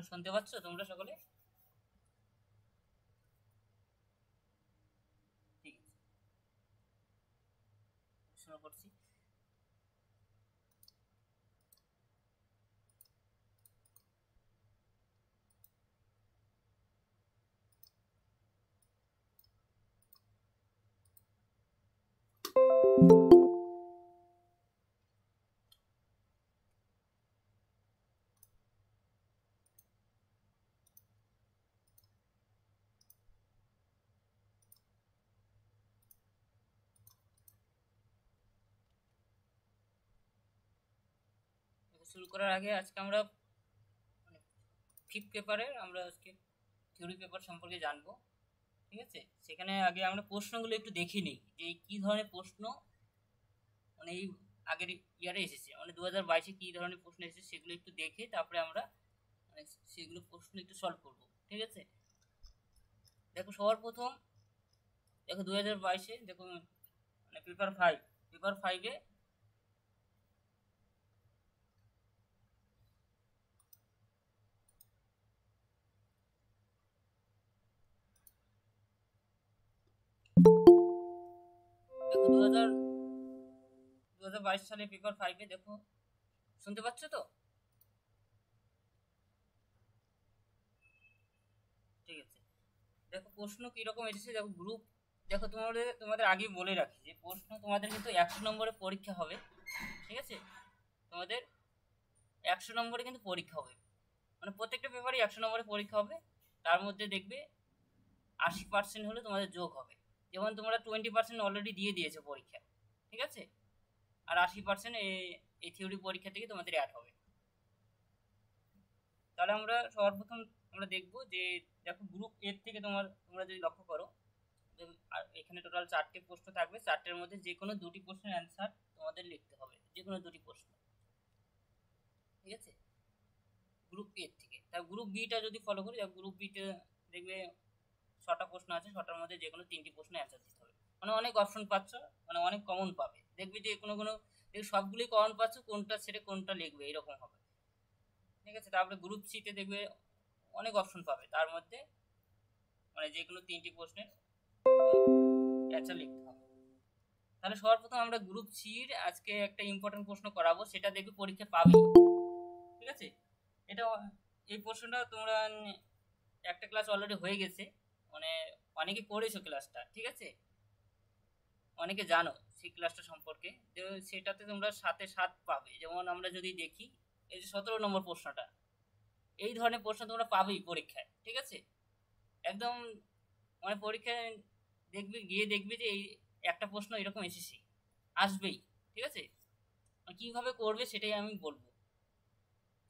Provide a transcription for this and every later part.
শুনতে পাচ্ছ তোমরা সকলে? ঠিক আছে, শুরু করছি। শুরু করার আগে আজকে আমরা ফিফথ পেপারের আমরা আজকে থিওরি পেপার সম্পর্কে জানবো। ঠিক আছে, সেখানে আগে আমরা প্রশ্নগুলো একটু দেখে নিই যে কি ধরনের প্রশ্ন মানে এই আগের ইয়ারে এসেছে, মানে 2022-এ কি ধরনের প্রশ্ন এসেছে সেগুলো একটু দেখে তারপরে আমরা মানে সেগুলো প্রশ্ন একটু সলভ করবো। ঠিক আছে, দেখো সবার প্রথম দেখো 2022-এ দেখো মানে পেপার ফাইভে দেখো 2022 সালে পেপার 5-এ দেখো, শুনতে পাচ্ছ তো? ঠিক আছে, দেখো প্রশ্ন কিরকম এসেছে দেখো গ্রুপ। দেখো তোমাদের আগে বলে রাখি যে প্রশ্ন তোমাদের কিন্তু 100 নম্বরের পরীক্ষা হবে। ঠিক আছে, তোমাদের 100 নম্বরে কিন্তু পরীক্ষা হবে, মানে প্রত্যেকটা পেপারে 100 নম্বরের পরীক্ষা হবে। তার মধ্যে দেখবে 80% হলে তোমাদের যোগ হবে। যেমন তোমরা 20% অলরেডি দিয়ে দিয়েছো পরীক্ষা, ঠিক আছে, আর 80% এই থিওরি পরীক্ষা থেকে তোমাদের অ্যাড হবে। তাহলে আমরা সবার প্রথম আমরা দেখব যে দেখো গ্রুপ এর থেকে তোমরা যদি লক্ষ্য করো, আর এখানে টোটাল 4টে প্রশ্ন থাকবে, 4টের মধ্যে যে কোনো 2টি প্রশ্নের অ্যান্সার তোমাদের লিখতে হবে, যে কোনো 2টি প্রশ্ন। ঠিক আছে, গ্রুপ এর থেকে। তার গ্রুপ বিটা যদি ফলো করি, গ্রুপ বিতে দেখবে 6টা প্রশ্ন আছে, 6টার মধ্যে যে কোনো 3টি প্রশ্ন অ্যান্সার দিতে হবে। মানে অনেক অপশন পাচ্ছ, মানে অনেক কমন পাবে, দেখবে যে কোনো সবগুলোই কমন পাচ্ছ, কোনটা ছেড়ে কোনটা লিখবে এরকম হবে। ঠিক আছে, তারপরে গ্রুপ সিতে দেখবে অনেক অপশন পাবে, তার মধ্যে মানে যে কোনো 3টি প্রশ্নের অ্যান্সার লিখতে হবে। তাহলে সবার প্রথম আমরা গ্রুপ সির আজকে একটা ইম্পর্টেন্ট প্রশ্ন করাবো, সেটা দেখবে পরীক্ষা পাবে। ঠিক আছে, এটা এই প্রশ্নটা তোমরা একটা ক্লাস অলরেডি হয়ে গেছে, মানে অনেকে করেছো ক্লাসটা। ঠিক আছে, অনেকে জানো সেই ক্লাসটা সম্পর্কে, তো সেটাতে তোমরা 7-এ 7 পাবে। যেমন আমরা যদি দেখি এই যে 17 নম্বর প্রশ্নটা, এই ধরনের প্রশ্ন তোমরা পাবেই পরীক্ষায়, ঠিক আছে? একদম মানে পরীক্ষায় দেখবে, গিয়ে দেখবে যে এই একটা প্রশ্ন এরকম এসেছে, আসবেই, ঠিক আছে? কিভাবে করবে সেটাই আমি বলবো,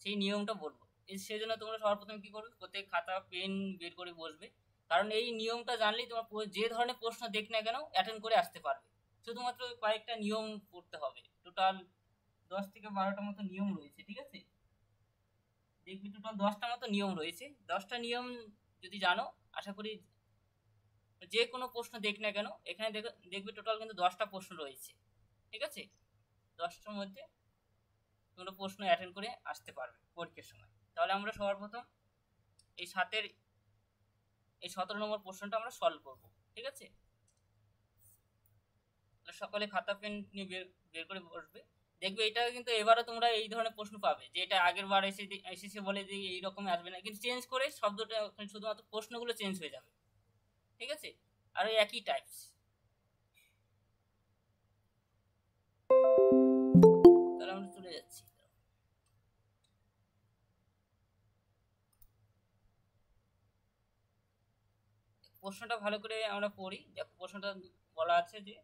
সেই নিয়মটা বলবো। সেজন্য তোমরা সবার প্রথমে কি করবে, প্রত্যেক খাতা পেন বের করে বসবে। কারণ এই নিয়মটা জানলেই তোমার যে ধরনের প্রশ্ন দেখ না কেন অ্যাটেন্ড করে আসতে পারবে। শুধুমাত্র কয়েকটা নিয়ম পড়তে হবে, টোটাল 10 থেকে 12টা মতো নিয়ম রয়েছে, ঠিক আছে? দেখবি টোটাল 10টা মতো নিয়ম রয়েছে। 10টা নিয়ম যদি জানো, আশা করি যে কোনো প্রশ্ন দেখ না কেন এখানে দেখবি টোটাল কিন্তু 10টা প্রশ্ন রয়েছে, ঠিক আছে? 10টার মধ্যে তোমরা প্রশ্ন অ্যাটেন্ড করে আসতে পারবে পরীক্ষার সময়। তাহলে আমরা সবার প্রথম এই 7-এর এই 17 নম্বর প্রশ্নটা আমরা সলভ করব, ঠিক আছে? সকালে খাতা পেন নিয়ে বের বের করে বসবে। দেখবে এটা কিন্তু এবারও তোমরা এই ধরনের প্রশ্ন পাবে, যে এটা আগের বার এসেছে বলে যে এই রকমই আসবে না, কিন্তু চেঞ্জ করে শব্দটা শুধুমাত্র প্রশ্নগুলো চেঞ্জ হয়ে যাবে, ঠিক আছে? আর ওই একই টাইপস। তাহলে আমরা চলে যাচ্ছি। প্রশ্নটা ভালো করে আমরা পড়ি। দেখো প্রশ্নটা বলা আছে যে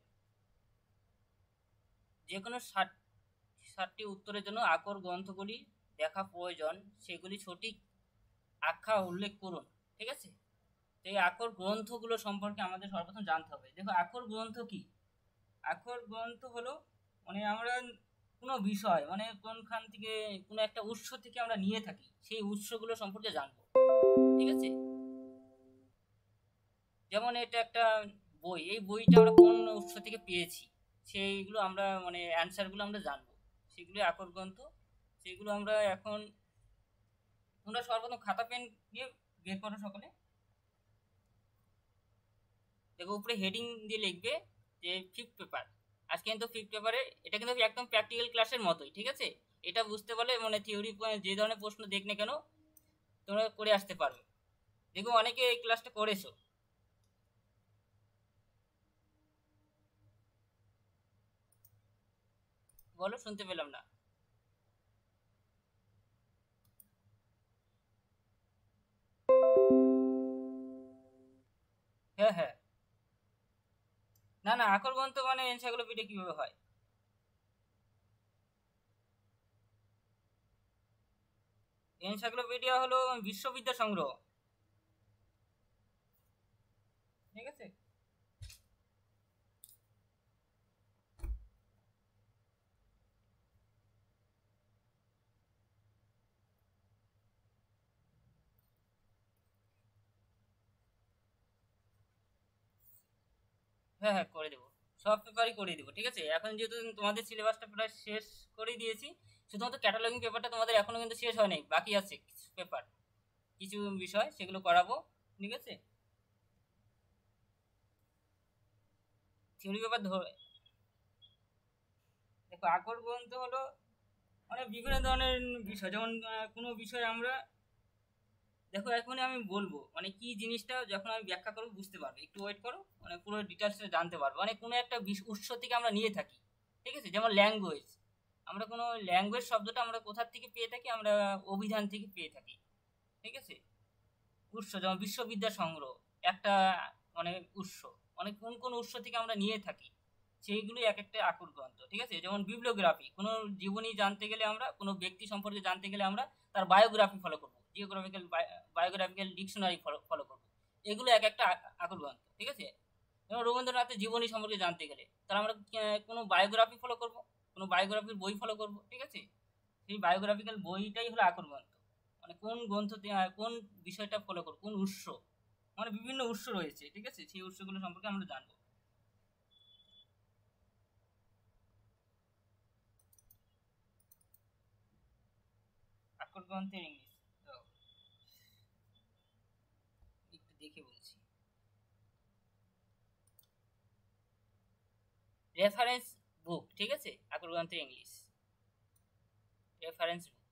যে কোনো 60টি উত্তরের জন্য আকর গ্রন্থগুলি দেখা প্রয়োজন, সেগুলি সঠিক আখ্যা উল্লেখ করুন, ঠিক আছে? তো এই আকর গ্রন্থগুলো সম্পর্কে আমাদের সর্বপ্রথম জানতে হবে। দেখো আকর গ্রন্থ কি? আকর গ্রন্থ হলো মানে আমরা কোনো বিষয় মানে কোনখান থেকে কোনো একটা উৎস থেকে আমরা নিয়ে থাকি, সেই উৎসগুলো সম্পর্কে জানবো, ঠিক আছে? যেমন এটা একটা বই, এই বইটা আমরা কোন উৎস থেকে পেয়েছি সেইগুলো আমরা মানে অ্যান্সারগুলো আমরা জানবো, সেগুলো আকর গ্রন্থ। সেগুলো আমরা এখন তোমরা সর্বপ্রথম খাতা পেন নিয়ে বের করো সকলে। দেখো উপরে হেডিং দিয়ে লিখবে যে ফিফথ পেপার। আজকে কিন্তু ফিফথ পেপারে এটা কিন্তু একদম প্র্যাকটিক্যাল ক্লাসের মতোই, ঠিক আছে? এটা বুঝতে পারলে মানে থিওরি যে ধরনের প্রশ্ন দেখ না কেন তোমরা করে আসতে পারবে। দেখো অনেকে এই ক্লাসটা করেছো। বলো, শুনতে পেলাম না। হ্যাঁ হ্যাঁ। না না, আকর গ্রন্থ মানে এনসাইক্লোপিডিয়া কিভাবে হয়? এনসাইক্লোপিডিয়া হলো বিশ্ববিদ্যা সংগ্রহ, ঠিক আছে? হ্যাঁ হ্যাঁ, করে দেবো। সব পেপারই করে দেবো, ঠিক আছে? এখন যেহেতু তোমাদের সিলেবাসটা প্রায় শেষ করে দিয়েছি, শুধুমাত্র ক্যাটালগিং পেপারটা তোমাদের এখনো কিন্তু শেষ হয় নাই, বাকি আছে কিছু পেপার, কিছু বিষয় সেগুলো করাবো, ঠিক আছে? থিওরি পেপার ধরে দেখো আকর গ্রন্থ হলো মানে বিভিন্ন ধরনের বিষয়, যেমন কোনো বিষয় আমরা দেখো এখনই আমি বলবো মানে কি জিনিসটা যখন আমি ব্যাখ্যা করবো বুঝতে পারবে, একটু ওয়েট করো, মানে পুরো ডিটেলসটা জানতে পারবো। মানে কোনো একটা উৎস থেকে আমরা নিয়ে থাকি, ঠিক আছে? যেমন ল্যাঙ্গুয়েজ, আমরা কোনো ল্যাঙ্গুয়েজ শব্দটা আমরা কোথা থেকে পেয়ে থাকি, আমরা অভিধান থেকে পেয়ে থাকি, ঠিক আছে? উৎস যেমন বিশ্ববিদ্যা সংগ্রহ একটা মানে উৎস, মানে কোন কোন উৎস থেকে আমরা নিয়ে থাকি সেইগুলোই এক একটা আকর গ্রন্থ, ঠিক আছে? যেমন বিবলিওগ্রাফি, কোনো জীবনী জানতে গেলে আমরা কোনো ব্যক্তি সম্পর্কে জানতে গেলে আমরা তার বায়োগ্রাফি ফলো করবো, জিওগ্রাফিক্যাল বায়োগ্রাফিক্যাল ডিকশনারি ফলো করবো। এগুলো এক একটা আকর গ্রন্থ, ঠিক আছে? যেমন রবীন্দ্রনাথের জীবনী সম্পর্কে জানতে গেলে তাহলে আমরা কোনো বায়োগ্রাফি ফলো করবো, কোনো বায়োগ্রাফির বই ফলো করবো, ঠিক আছে? সেই বায়োগ্রাফিক্যাল বইটাই হলো আকর গ্রন্থ। মানে কোন গ্রন্থতে কোন বিষয়টা ফলো করবো, কোন উৎস, মানে বিভিন্ন উৎস রয়েছে, ঠিক আছে? সেই উৎসগুলো সম্পর্কে আমরা জানবো। আকর গ্রন্থের ইংলিশ তো একটু দেখে বলছি। রেফারেন্স বুক, ঠিক আছে? আকর গ্রন্থের ইংলিশ রেফারেন্স বুক।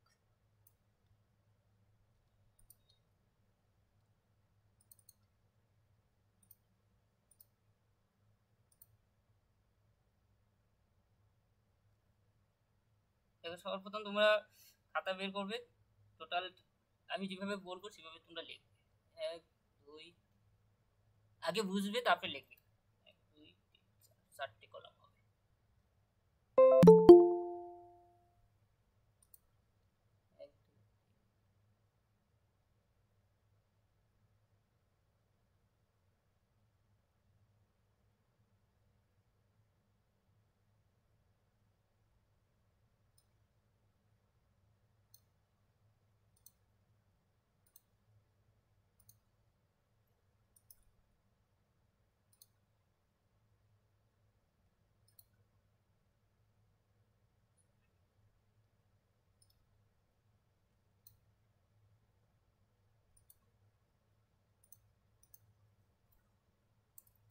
দেখো সবার প্রথম তোমরা খাতা বের করবে, টোটাল আমি যেভাবে বলবো সেভাবে তোমরা লিখবে। 1 2 আগে বুঝবে তারপরে লিখবে। 1 2 3 4 4টে কলাম হবে। এক, দুই।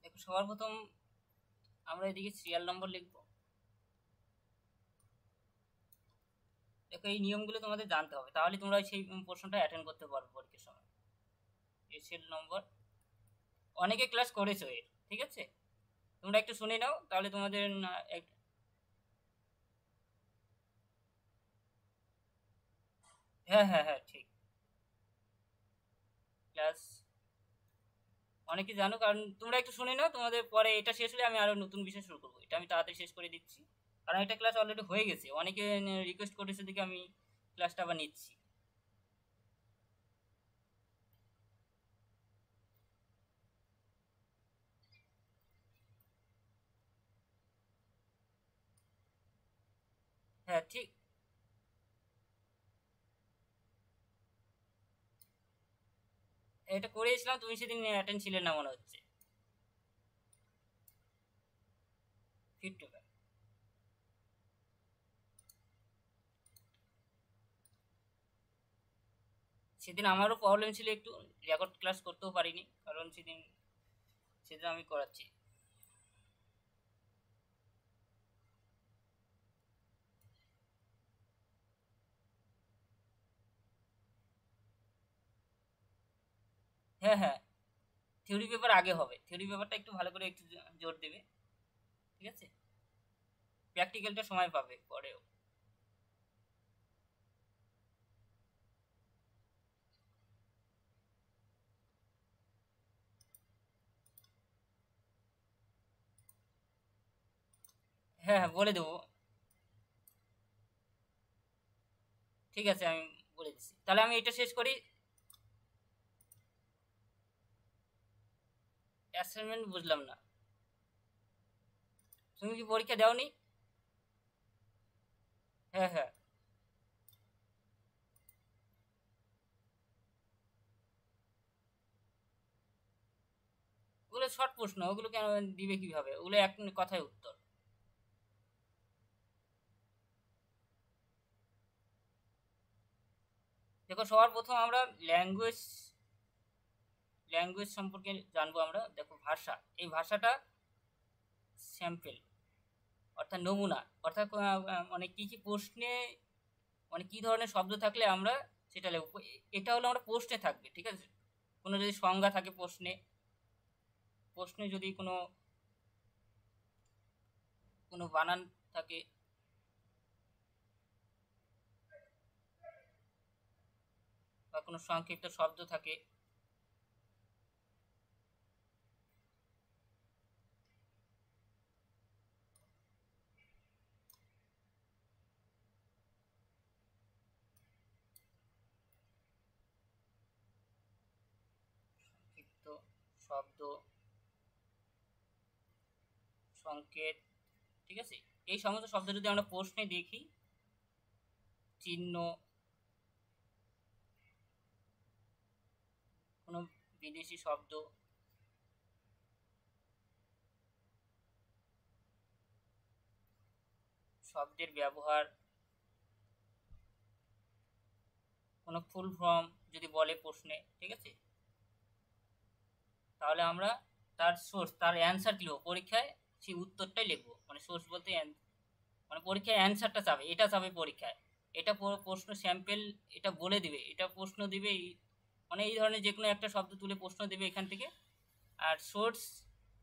দেখো সবার প্রথম আমরা এদিকে সিরিয়াল নম্বর লিখবো। দেখো এই নিয়মগুলো তোমাদের জানতে হবে, তাহলে তোমরা সেই প্রশ্নটা অ্যাটেন্ড করতে পারবে পরীক্ষার সময়। সিরিয়াল নম্বর অনেকে ক্লাস করেছো এর, ঠিক আছে, তোমরা একটু শুনে নাও তাহলে তোমাদের হ্যাঁ হ্যাঁ হ্যাঁ ঠিক। ক্লাস অনেকে জানো, কারণ তোমরা একটু শুনে নাও, তোমাদের পরে এটা শেষ হলে আমি আরো নতুন বিষয় শুরু করবো, এটা আমি তাড়াতাড়ি শেষ করে দিচ্ছি, কারণ এটা ক্লাস অলরেডি হয়ে গেছে, অনেকে রিকোয়েস্ট করেছে দিকে আমি ক্লাসটা আবার নিচ্ছি। হ্যাঁ ঠিক। এটা করেছিলাম, তুমি সেদিন অ্যাটেন্ড ছিলে না মনে হচ্ছে। ফিফটি। সেদিন আমারও প্রবলেম ছিল একটু, রেকর্ড ক্লাস করতেও পারিনি, কারণ সেদিন সেদিন আমি করাচ্ছি। হ্যাঁ হ্যাঁ, থিওরি পেপার আগে হবে, থিওরি পেপারটা একটু ভালো করে একটু জোর দেবে, ঠিক আছে, প্র্যাকটিক্যালটা সময় পাবে পরেও। হ্যাঁ হ্যাঁ বলে দেবো, ঠিক আছে আমি বলে দিচ্ছি, তাহলে আমি এটা শেষ করি। অ্যাসাইনমেন্ট বুঝলাম না, তুমি কি পরীক্ষা দাওনি? হ্যাঁ হ্যাঁ, ওগুলো শর্ট প্রশ্ন, ওগুলো কেন দিবে কিভাবে, ওগুলো এক কথায় উত্তর। দেখো সবার প্রথম আমরা ল্যাঙ্গুয়েজ ল্যাঙ্গুয়েজ সম্পর্কে জানবো আমরা। দেখো ভাষা, এই ভাষাটা স্যাম্পেল অর্থাৎ নমুনা, অর্থাৎ মানে কি কি প্রশ্নে মানে কি ধরনের শব্দ থাকলে আমরা সেটা লিখবো, এটা হলো আমরা প্রশ্নে থাকবে, ঠিক আছে, কোনো যদি সংজ্ঞা থাকে প্রশ্নে, প্রশ্নে যদি কোনো কোনো বানান থাকে বা কোনো সংক্ষিপ্ত শব্দ থাকে, সংক্ষিপ্ত শব্দ, সংকেত, ঠিক আছে, এই সমস্ত শব্দ যদি আমরা প্রশ্নে দেখি, চিহ্ন, কোনো বিদেশি শব্দ, শব্দের ব্যবহার, কোনো ফুল ফর্ম যদি বলে প্রশ্নে, ঠিক আছে, তাহলে আমরা তার সোর্স, তার অ্যান্সার কি লিখবো পরীক্ষায়, সেই উত্তরটাই লিখবো, মানে সোর্স বলতে মানে পরীক্ষায় অ্যান্সারটা চাবে, এটা চাবে পরীক্ষায়, এটা প্রশ্ন স্যাম্পেল, এটা বলে দিবে, এটা প্রশ্ন দিবে মানে এই ধরনের যে কোনো একটা শব্দ তুলে প্রশ্ন দেবে এখান থেকে। আর সোর্স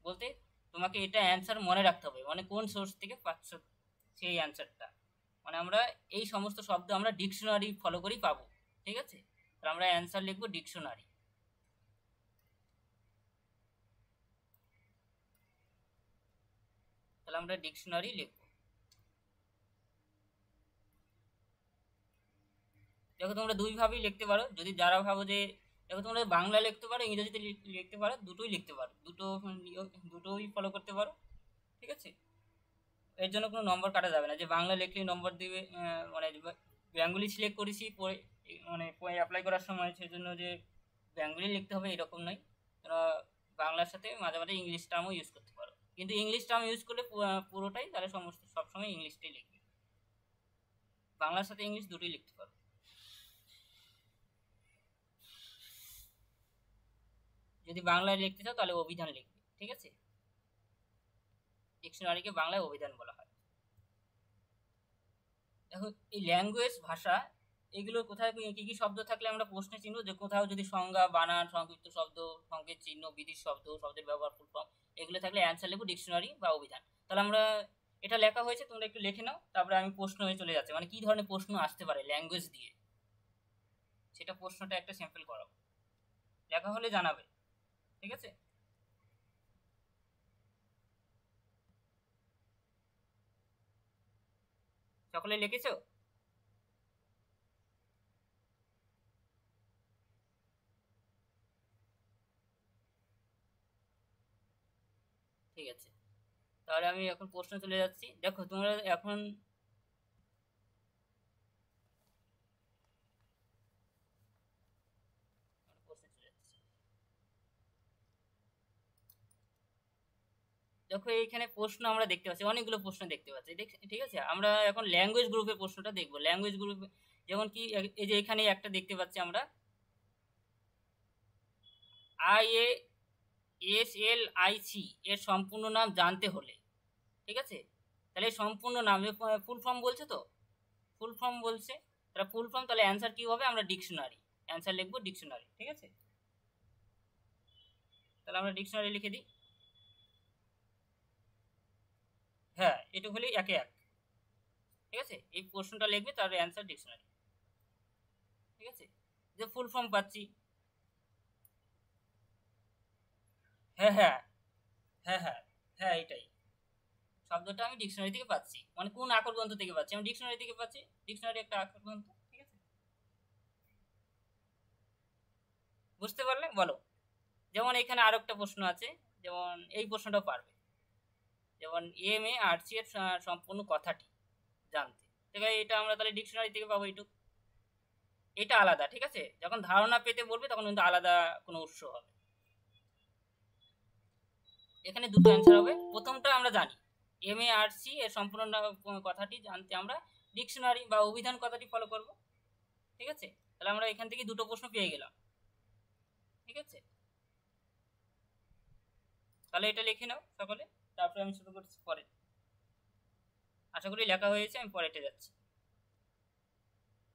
বলতে তোমাকে এটা অ্যান্সার মনে রাখতে হবে, মানে কোন সোর্স থেকে পাচ্ছ সেই অ্যান্সারটা, মানে আমরা এই সমস্ত শব্দ আমরা ডিকশনারি ফলো করেই পাবো, ঠিক আছে। তাহলে আমরা অ্যান্সার লিখবো ডিকশনারি। তাহলে আমরা ডিকশনারি লিখবো। দেখো তোমরা দুইভাবেই লিখতে পারো, যদি যারা ভাবো যে, দেখো তোমরা বাংলা লিখতে পারো, ইংরেজিতে লিখতে পারো, দুটোই লিখতে পারো, দুটোই ফলো করতে পারো, ঠিক আছে। এর জন্য কোনো নম্বর কাটা যাবে না যে বাংলা লিখলেই নম্বর দিবে, মানে বেঙ্গলি সিলেক্ট করেছি পরে, মানে অ্যাপ্লাই করার সময় সেজন্য যে বেঙ্গলি লিখতে হবে এরকম নয়। তোমরা বাংলার সাথে মাঝে মাঝে ইংলিশ টার্মও ইউজ করতে পারো, কিন্তু ইংলিশ টার্ম ইউজ করলে পুরোটাই তাহলে সমস্ত সবসময় ইংলিশটাই লিখবে, বাংলার সাথে ইংলিশ দুটোই লিখতে পারো। যদি বাংলায় লিখতে চাও তাহলে অভিধান লিখবে, ঠিক আছে। ডিকশনারিকে বাংলায় অভিধান বলা হয়। দেখো এই ল্যাঙ্গুয়েজ ভাষা, এগুলো কোথায় কি কি শব্দ থাকলে আমরা প্রশ্নে চিহ্ন, যে কোথাও যদি সংজ্ঞা, বানান, সংক্ষিপ্ত শব্দ, সংকেত চিহ্ন, বিধির শব্দ, শব্দের ব্যবহার, ফুল ফর্ম, এগুলো থাকলে অ্যান্সার লিখবো ডিকশনারি বা অভিধান। তাহলে আমরা এটা লেখা হয়েছে, তোমরা একটু লিখে নাও, তারপরে আমি প্রশ্ন হয়ে চলে যাচ্ছে, মানে কি ধরনের প্রশ্ন আসতে পারে ল্যাঙ্গুয়েজ দিয়ে, সেটা প্রশ্নটা একটা স্যাম্পল করাবো, লেখা হলে জানাবে, ঠিক আছে। সকলে লিখেছো? ঠিক আছে, তাহলে আমি এখন প্রশ্ন চলে যাচ্ছি। দেখো তোমরা এখন প্রশ্নে চলে যাচ্ছি। দেখো এইখানে প্রশ্ন আমরা দেখতে পাচ্ছি, অনেকগুলো প্রশ্ন দেখতে পাচ্ছি, ঠিক আছে। আমরা এখন ল্যাঙ্গুয়েজ গ্রুপের প্রশ্নটা দেখবো। ল্যাঙ্গুয়েজ গ্রুপে যেমন কি, এই যে এখানে একটা দেখতে পাচ্ছি আমরা, IASLIC এর সম্পূর্ণ নাম জানতে হলে, ঠিক আছে। তাহলে এই সম্পূর্ণ নাম ফুল ফর্ম বলছে তো, ফুল ফর্ম বলছে, তাহলে ফুল ফর্ম, তাহলে অ্যান্সার কি হবে, আমরা ডিকশনারি অ্যান্সার লিখবো, ডিকশনারি, ঠিক আছে। তাহলে আমরা ডিকশনারি লিখে দিই। হ্যাঁ, এটুকু হলেই একে এক, ঠিক আছে। এই প্রশ্নটা লিখবে, তার অ্যান্সার ডিকশনারি, ঠিক আছে। যে ফুল ফর্ম পাচ্ছি, হ্যাঁ হ্যাঁ হ্যাঁ হ্যাঁ হ্যাঁ, এটাই শব্দটা আমি ডিকশনারি থেকে পাচ্ছি, মানে কোন আকর গ্রন্থ থেকে পাচ্ছি, আমি ডিকশনারি থেকে পাচ্ছি, ডিকশনারি একটা আকর গ্রন্থ, ঠিক আছে। বুঝতে পারলে বলো। যেমন এখানে আরো একটা প্রশ্ন আছে, যেমন এই প্রশ্নটাও পারবে, যেমন MARC এর সম্পূর্ণ কথাটি জানতে, ঠিক আছে। এটা আমরা তাহলে ডিকশনারি থেকে পাবো এইটুকু, এটা আলাদা, ঠিক আছে। যখন ধারণা পেতে বলবে তখন কিন্তু আলাদা কোনো উৎস হবে। এখানে দুটো অ্যান্সার হবে, প্রথমটা আমরা জানি, MARC এর সম্পূর্ণ কথাটি জানতে আমরা ডিকশনারি বা অভিধান কথাটি ফলো করব, ঠিক আছে। তাহলে আমরা এখান থেকে দুটো প্রশ্ন পেয়ে গেলাম, ঠিক আছে। তাহলে এটা লিখে নাও সকলে, তারপরে আমি শুরু করছি পরে। আশা করি লেখা হয়েছে, আমি পরেতে যাচ্ছি।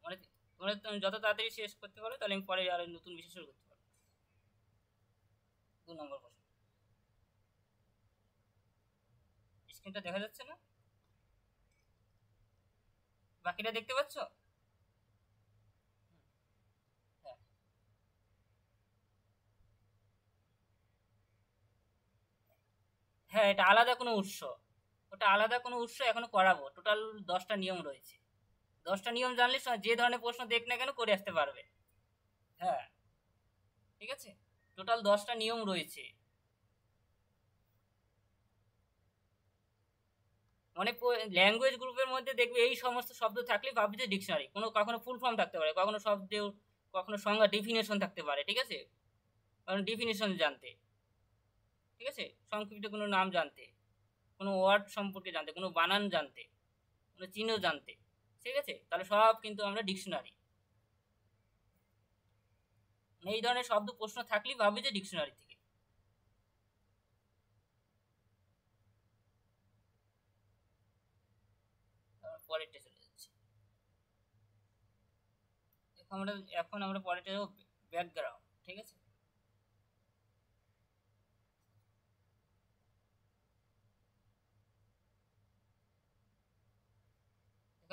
মানে তোমরা যত তাড়াতাড়ি শেষ করতে পারো, তাহলে আমি পরে আর নতুন বিষয় শুরু করতে পারবো। 2 নম্বর প্রশ্ন, স্ক্রিনটা দেখা যাচ্ছে না? বাকিটা দেখতে পাচ্ছ? হ্যাঁ হ্যাঁ, এটা আলাদা কোনো উৎস, ওটা আলাদা কোনো উৎস এখনো করাবো। টোটাল 10টা নিয়ম রয়েছে, 10টা নিয়ম জানলে যে ধরনের প্রশ্ন দেখ না কেন করে আসতে পারবে। হ্যাঁ, ঠিক আছে, টোটাল 10টা নিয়ম রয়েছে। মানে ল্যাঙ্গুয়েজ গ্রুপের মধ্যে দেখবে এই সমস্ত শব্দ থাকলে ভাববে যে ডিকশনারি, কোনো কখনো ফুল ফর্ম থাকতে পারে, কখনো শব্দের, কখনো সংজ্ঞা, ডেফিনেশন থাকতে পারে, ঠিক আছে। কারণ ডেফিনেশন জানতে, ঠিক আছে, সংক্ষিপ্ত কোনো নাম জানতে, কোনো ওয়ার্ড সম্পর্কে জানতে, কোনো বানান জানতে, কোনো চিহ্ন জানতে, ঠিক আছে। তাহলে সব কিন্তু আমরা ডিকশনারি, এই ধরনের শব্দ প্রশ্ন থাকলেই ভাববে যে ডিকশনারি থেকে। পরেরটা চলে যাচ্ছে। এখন আমরা পরেরটা যাবো ব্যাকগ্রাউন্ড, ঠিক আছে।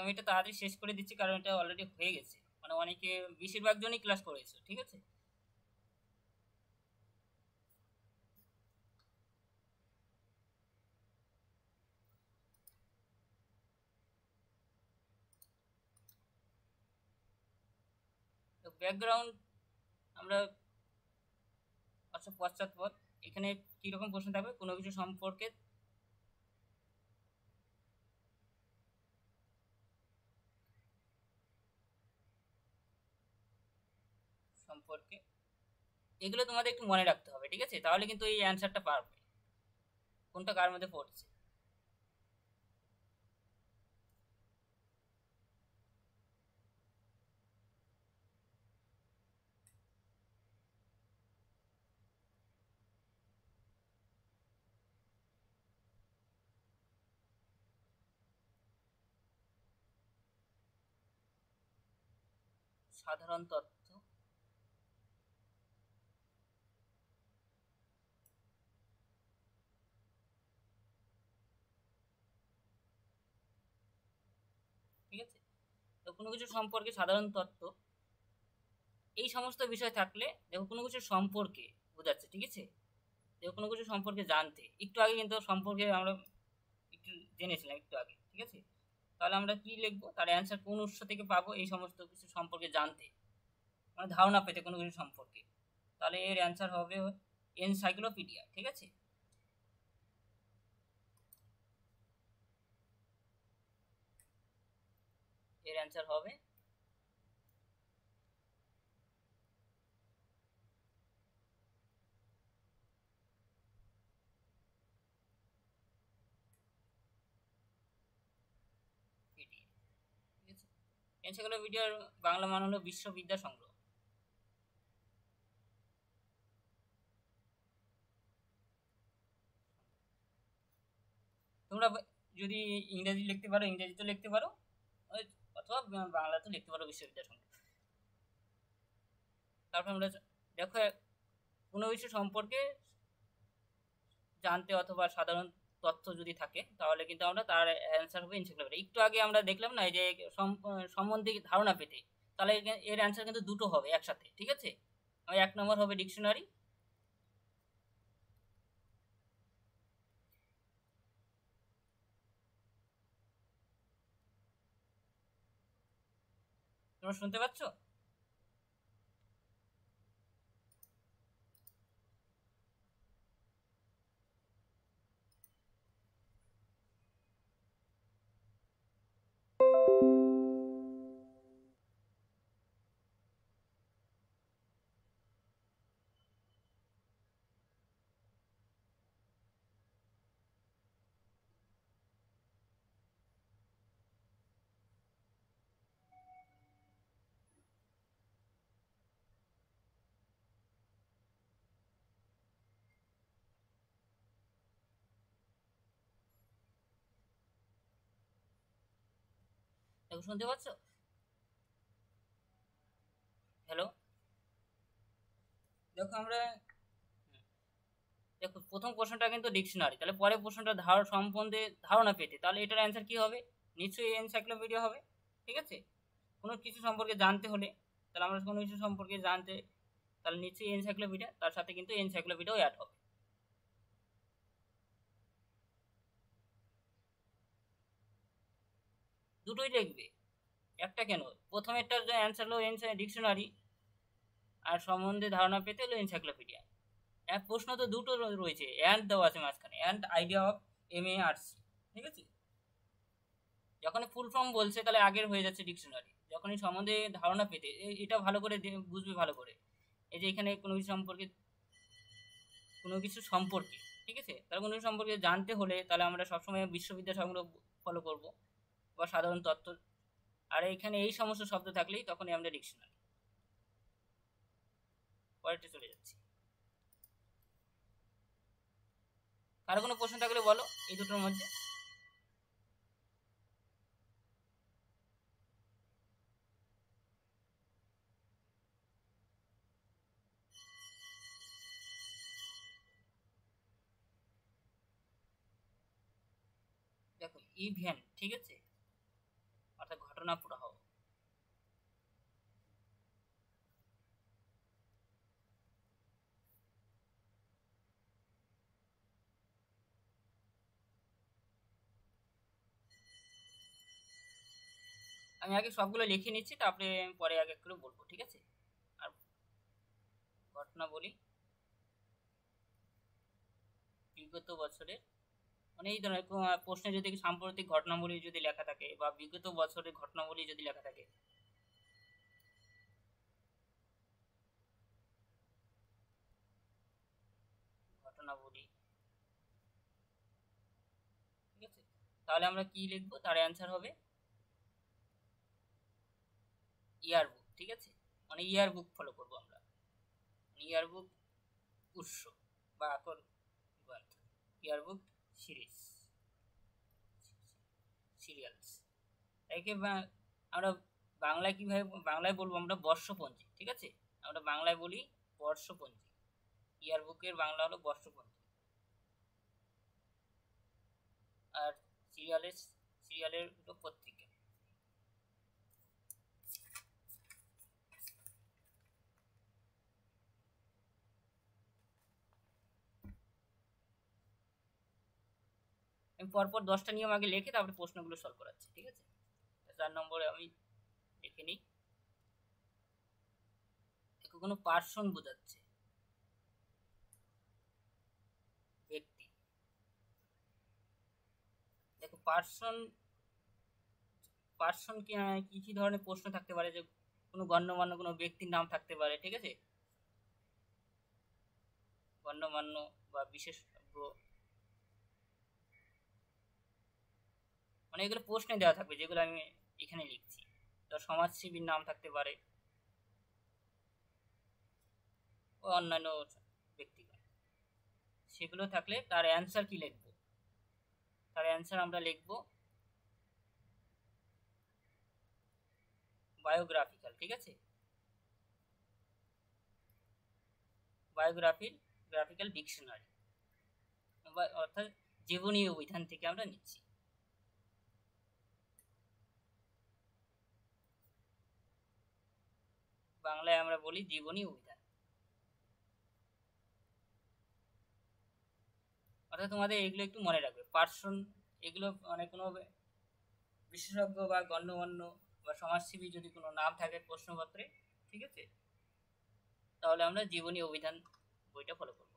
আমি এটা তাড়াতাড়ি শেষ করে দিচ্ছি কারণ এটা অলরেডি হয়ে গেছে, মানে অনেকে বেশিরভাগ জনই ক্লাস করেছে, ঠিক আছে। তো ব্যাকগ্রাউন্ড আমরা আচ্ছা পশ্চাৎপদ, এখানে কিরকম প্রশ্ন থাকবে, কোনো কিছু সম্পর্কে সম্পর্কে এগুলো তোমাদের একটু মনে রাখতে হবে, ঠিক আছে, তাহলে কিন্তু এই অ্যান্সারটা পারবে কোনটা কার মধ্যে পড়ছে। সাধারণ তথ্য, ঠিক আছে। তো কোনো কিছু সম্পর্কে সাধারণ তথ্য, এই সমস্ত বিষয় থাকলে দেখো কোনো কিছু সম্পর্কে বোঝাচ্ছে, ঠিক আছে। দেখো কোনো কিছু সম্পর্কে জানতে, একটু আগে কিন্তু সম্পর্কে আমরা একটু জেনেছিলাম একটু আগে, ঠিক আছে। তাহলে আমরা কি লিখবো, তার অ্যান্সার কোন উৎস থেকে পাবো, এই সমস্ত কিছু সম্পর্কে জানতে, মানে ধারণা পেতে কোনো কিছু সম্পর্কে, তাহলে এর অ্যান্সার হবে এনসাইক্লোপিডিয়া, ঠিক আছে। এর অ্যান্সার হবে পিডিএ, ঠিক আছে। এনসাইক্লোপিডিয়ার বাংলা মান হলো বিশ্ববিদ্যা সংগ্রহ। তোমরা যদি ইংরেজি লিখতে পারো ইংরেজি তো লিখতে পারো, অথবা বাংলাতে লিখতে পারো বিশ্ববিদ্যা সংগ্রহ। তারপর আমরা দেখো কোনো কিছু সম্পর্কে জানতে অথবা সাধারণ তথ্য যদি থাকে তাহলে কিন্তু আমরা তার অ্যান্সার হবে এনসাইক্লোপিডিয়া। একটু আগে আমরা দেখলাম না এই যে সম্বন্ধে ধারণা পেতে, তাহলে এর অ্যান্সার কিন্তু দুটো হবে একসাথে, ঠিক আছে। এক নম্বর হবে ডিকশনারি, তোমরা শুনতে পাচ্ছ? দেখো শুনতে পাচ্ছ? হ্যালো, দেখো আমরা দেখো প্রথম প্রশ্নটা কিন্তু ডিকশনারি, তাহলে পরের প্রশ্নটা সম্বন্ধে ধারণা পেতে, তাহলে এটার অ্যান্সার কি হবে, নিশ্চয়ই এনসাইক্লোপিডিয়া হবে, ঠিক আছে। কোনো কিছু সম্পর্কে জানতে হলে, তাহলে আমরা কোনো কিছু সম্পর্কে জানতে, তাহলে নিশ্চয়ই এনসাইক্লোপিডিয়া, তার সাথে কিন্তু এনসাইক্লোপিডিয়াও অ্যাড হবে। দুটোই লিখবে, একটা কেন, প্রথমেরটার যে অ্যান্সার হলো ডিকশনারি, আর সম্বন্ধে ধারণা পেতে হলো এনসাইক্লোপিডিয়া। এক প্রশ্ন তো দুটো রয়েছে, অ্যান্ড দেওয়া আছে মাঝখানে, অ্যান্ড আইডিয়া অফ MARC, ঠিক আছে। যখন ফুল ফর্ম বলছে তাহলে আগের হয়ে যাচ্ছে ডিকশনারি, যখনই সম্বন্ধে ধারণা পেতে, এটা ভালো করে বুঝবে ভালো করে, এই যে এখানে কোনো কিছু সম্পর্কে, ঠিক আছে, তাহলে কোনো কিছু সম্পর্কে জানতে হলে তাহলে আমরা সবসময় বিশ্ববিদ্যা সংগ্রহ ফলো করব বা সাধারণ তত্ত্ব, আর এখানে এই সমস্ত শব্দ থাকলেই তখনই আমরা ডিকশনারি। পরেরটা চলে যাচ্ছি, কারো কোনো প্রশ্ন থাকলে বলো এই দুটোর মধ্যে। দেখো ইভেন্ট, ঠিক আছে, অর্থাৎ ঘটনা প্রবাহ। আমি আগে সবগুলো লিখে নিচ্ছি, তারপরে আমি পরে এক এক করে বলবো, ঠিক আছে? আর ঘটনা বলি বিগত বছরের, মানে এই ধরনের প্রশ্নে যদি সাম্প্রতিক ঘটনাবলী যদি লেখা থাকে বা বিগত বছরের ঘটনাবলী যদি লেখা থাকে, ঘটনাবলী, ঠিক আছে? তাহলে আমরা কি লিখবো, তার অ্যান্সার হবে ইয়ার বুক, ঠিক আছে? মানে ইয়ার বুক ফলো করবো আমরা, ইয়ার বুক উৎস বা আকর গ্রন্থ, ইয়ার বুক সিরিজ, সিরিয়ালস। একে আমরা বাংলায় কিভাবে বাংলায় বলবো, আমরা বর্ষপঞ্জি, ঠিক আছে? আমরা বাংলায় বলি বর্ষপঞ্জি, ইয়ার বুকের বাংলা হলো বর্ষপঞ্জি। আর সিরিয়ালের হলো পত্রিকা। আমি পরপর 10টা নিয়ম আগে লিখে তারপরে প্রশ্নগুলো সলভ করাচ্ছি, ঠিক আছে? 4 নম্বরে আমি লিখে নিই, কোনো পার্সন বোঝাচ্ছে, ব্যক্তি। দেখো পার্সন, পার্সন কি কি ধরনের প্রশ্ন থাকতে পারে, যে কোনো গণ্যমান্য কোনো ব্যক্তির নাম থাকতে পারে, ঠিক আছে? গণ্যমান্য বা বিশেষজ্ঞ, মানে এগুলো প্রশ্নে দেওয়া থাকবে যেগুলো আমি এখানে লিখছি। তো সমাজসেবীর নাম থাকতে পারে ও অন্যান্য ব্যক্তিগণ। সেগুলো থাকলে তার অ্যান্সার কি লিখবো, তার অ্যান্সার আমরা লিখবো বায়োগ্রাফিক্যাল, ঠিক আছে? গ্রাফিক্যাল ডিকশনারি, অর্থাৎ জীবনী অভিধান থেকে আমরা নিচ্ছি। বাংলায় আমরা বলি জীবনী অভিধান। অর্থাৎ তোমাদের এগুলো একটু মনে রাখবে, পার্সন এগুলো মানে কোনো বিশেষজ্ঞ বা গণ্যমান্য বা সমাজসেবী যদি কোনো নাম থাকে প্রশ্নপত্রে, ঠিক আছে, তাহলে আমরা জীবনী অভিধান বইটা ফলো করব।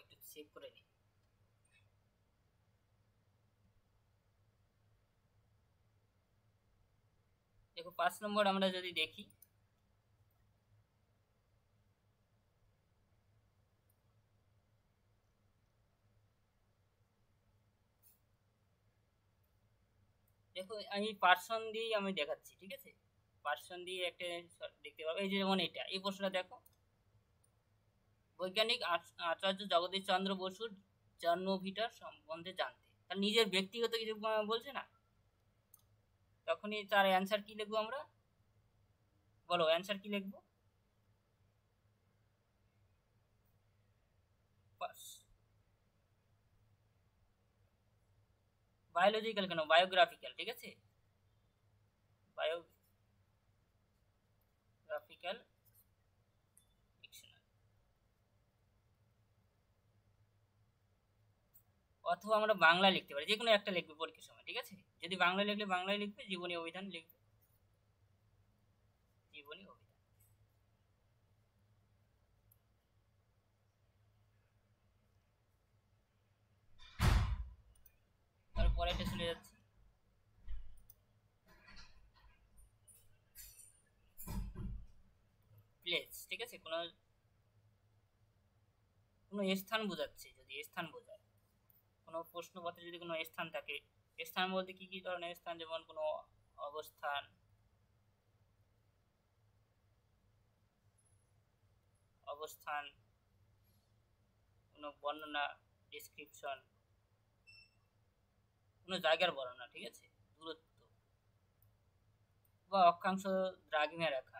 একটু সেভ করে নিই। দেখো 5 নম্বর আমরা যদি দেখি, দেখো আমি পার্সন দিয়ে আমি দেখাচ্ছি, ঠিক আছে? পার্সন দিয়ে একটা দেখতে পাবো, এই যে যেমন এটা, এই প্রশ্নটা দেখো, বৈজ্ঞানিক আচার্য জগদীশ চন্দ্র বসুর জন্মভিটার সম্বন্ধে জানতে, তার নিজের ব্যক্তিগত কিছু বলছে না, তখনই তার অ্যান্সার কি লিখবো আমরা, বলো অ্যান্সার কি লিখবো? বায়োলজিক্যাল কেন, বায়োগ্রাফিক্যাল, ঠিক আছে? Biographical dictionary. অথবা আমরা বাংলা লিখতে পারি, যে কোনো একটা লিখবে পরীক্ষার সময়, ঠিক আছে? যদি বাংলা লিখলে বাংলায় লিখবে, জীবনী অভিধান লিখবে জীবনী অভিধান। তারপরে এটা চলে যাচ্ছে, প্লেস, ঠিক আছে? কোনো কোনো স্থান বোঝাচ্ছে, যদি স্থান বোঝায়, কোনো প্রশ্নপত্রে যদি কোনো স্থান থাকে, স্থান বলতে কি কি ধরনের স্থান, যেমন কোনো অবস্থান, অবস্থান, কোনো বর্ণনা, ডেসক্রিপশন, কোনো জায়গার বর্ণনা, ঠিক আছে? দূরত্ব বা অক্ষাংশ দ্রাঘিমা রেখা,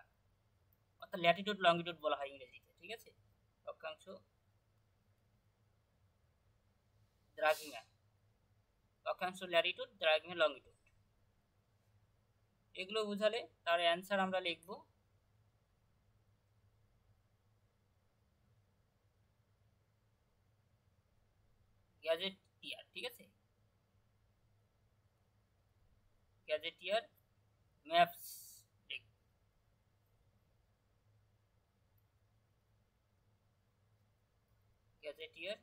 অর্থাৎ ল্যাটিটিউড লঙ্গিটিউড বলা হয় ইংরেজিতে, ঠিক আছে? অক্ষাংশ দ্রাঘিমা, অক্ষাংশ ল্যাটিটিউড, দ্রাঘিমা লঙ্গিটিউড। এগুলো বুঝালে তার অ্যান্সার আমরা লিখব গ্যাজেটিয়ার। ঠিক আছে, গ্যাজেটিয়ার ম্যাপস, গ্যাজেটিয়ার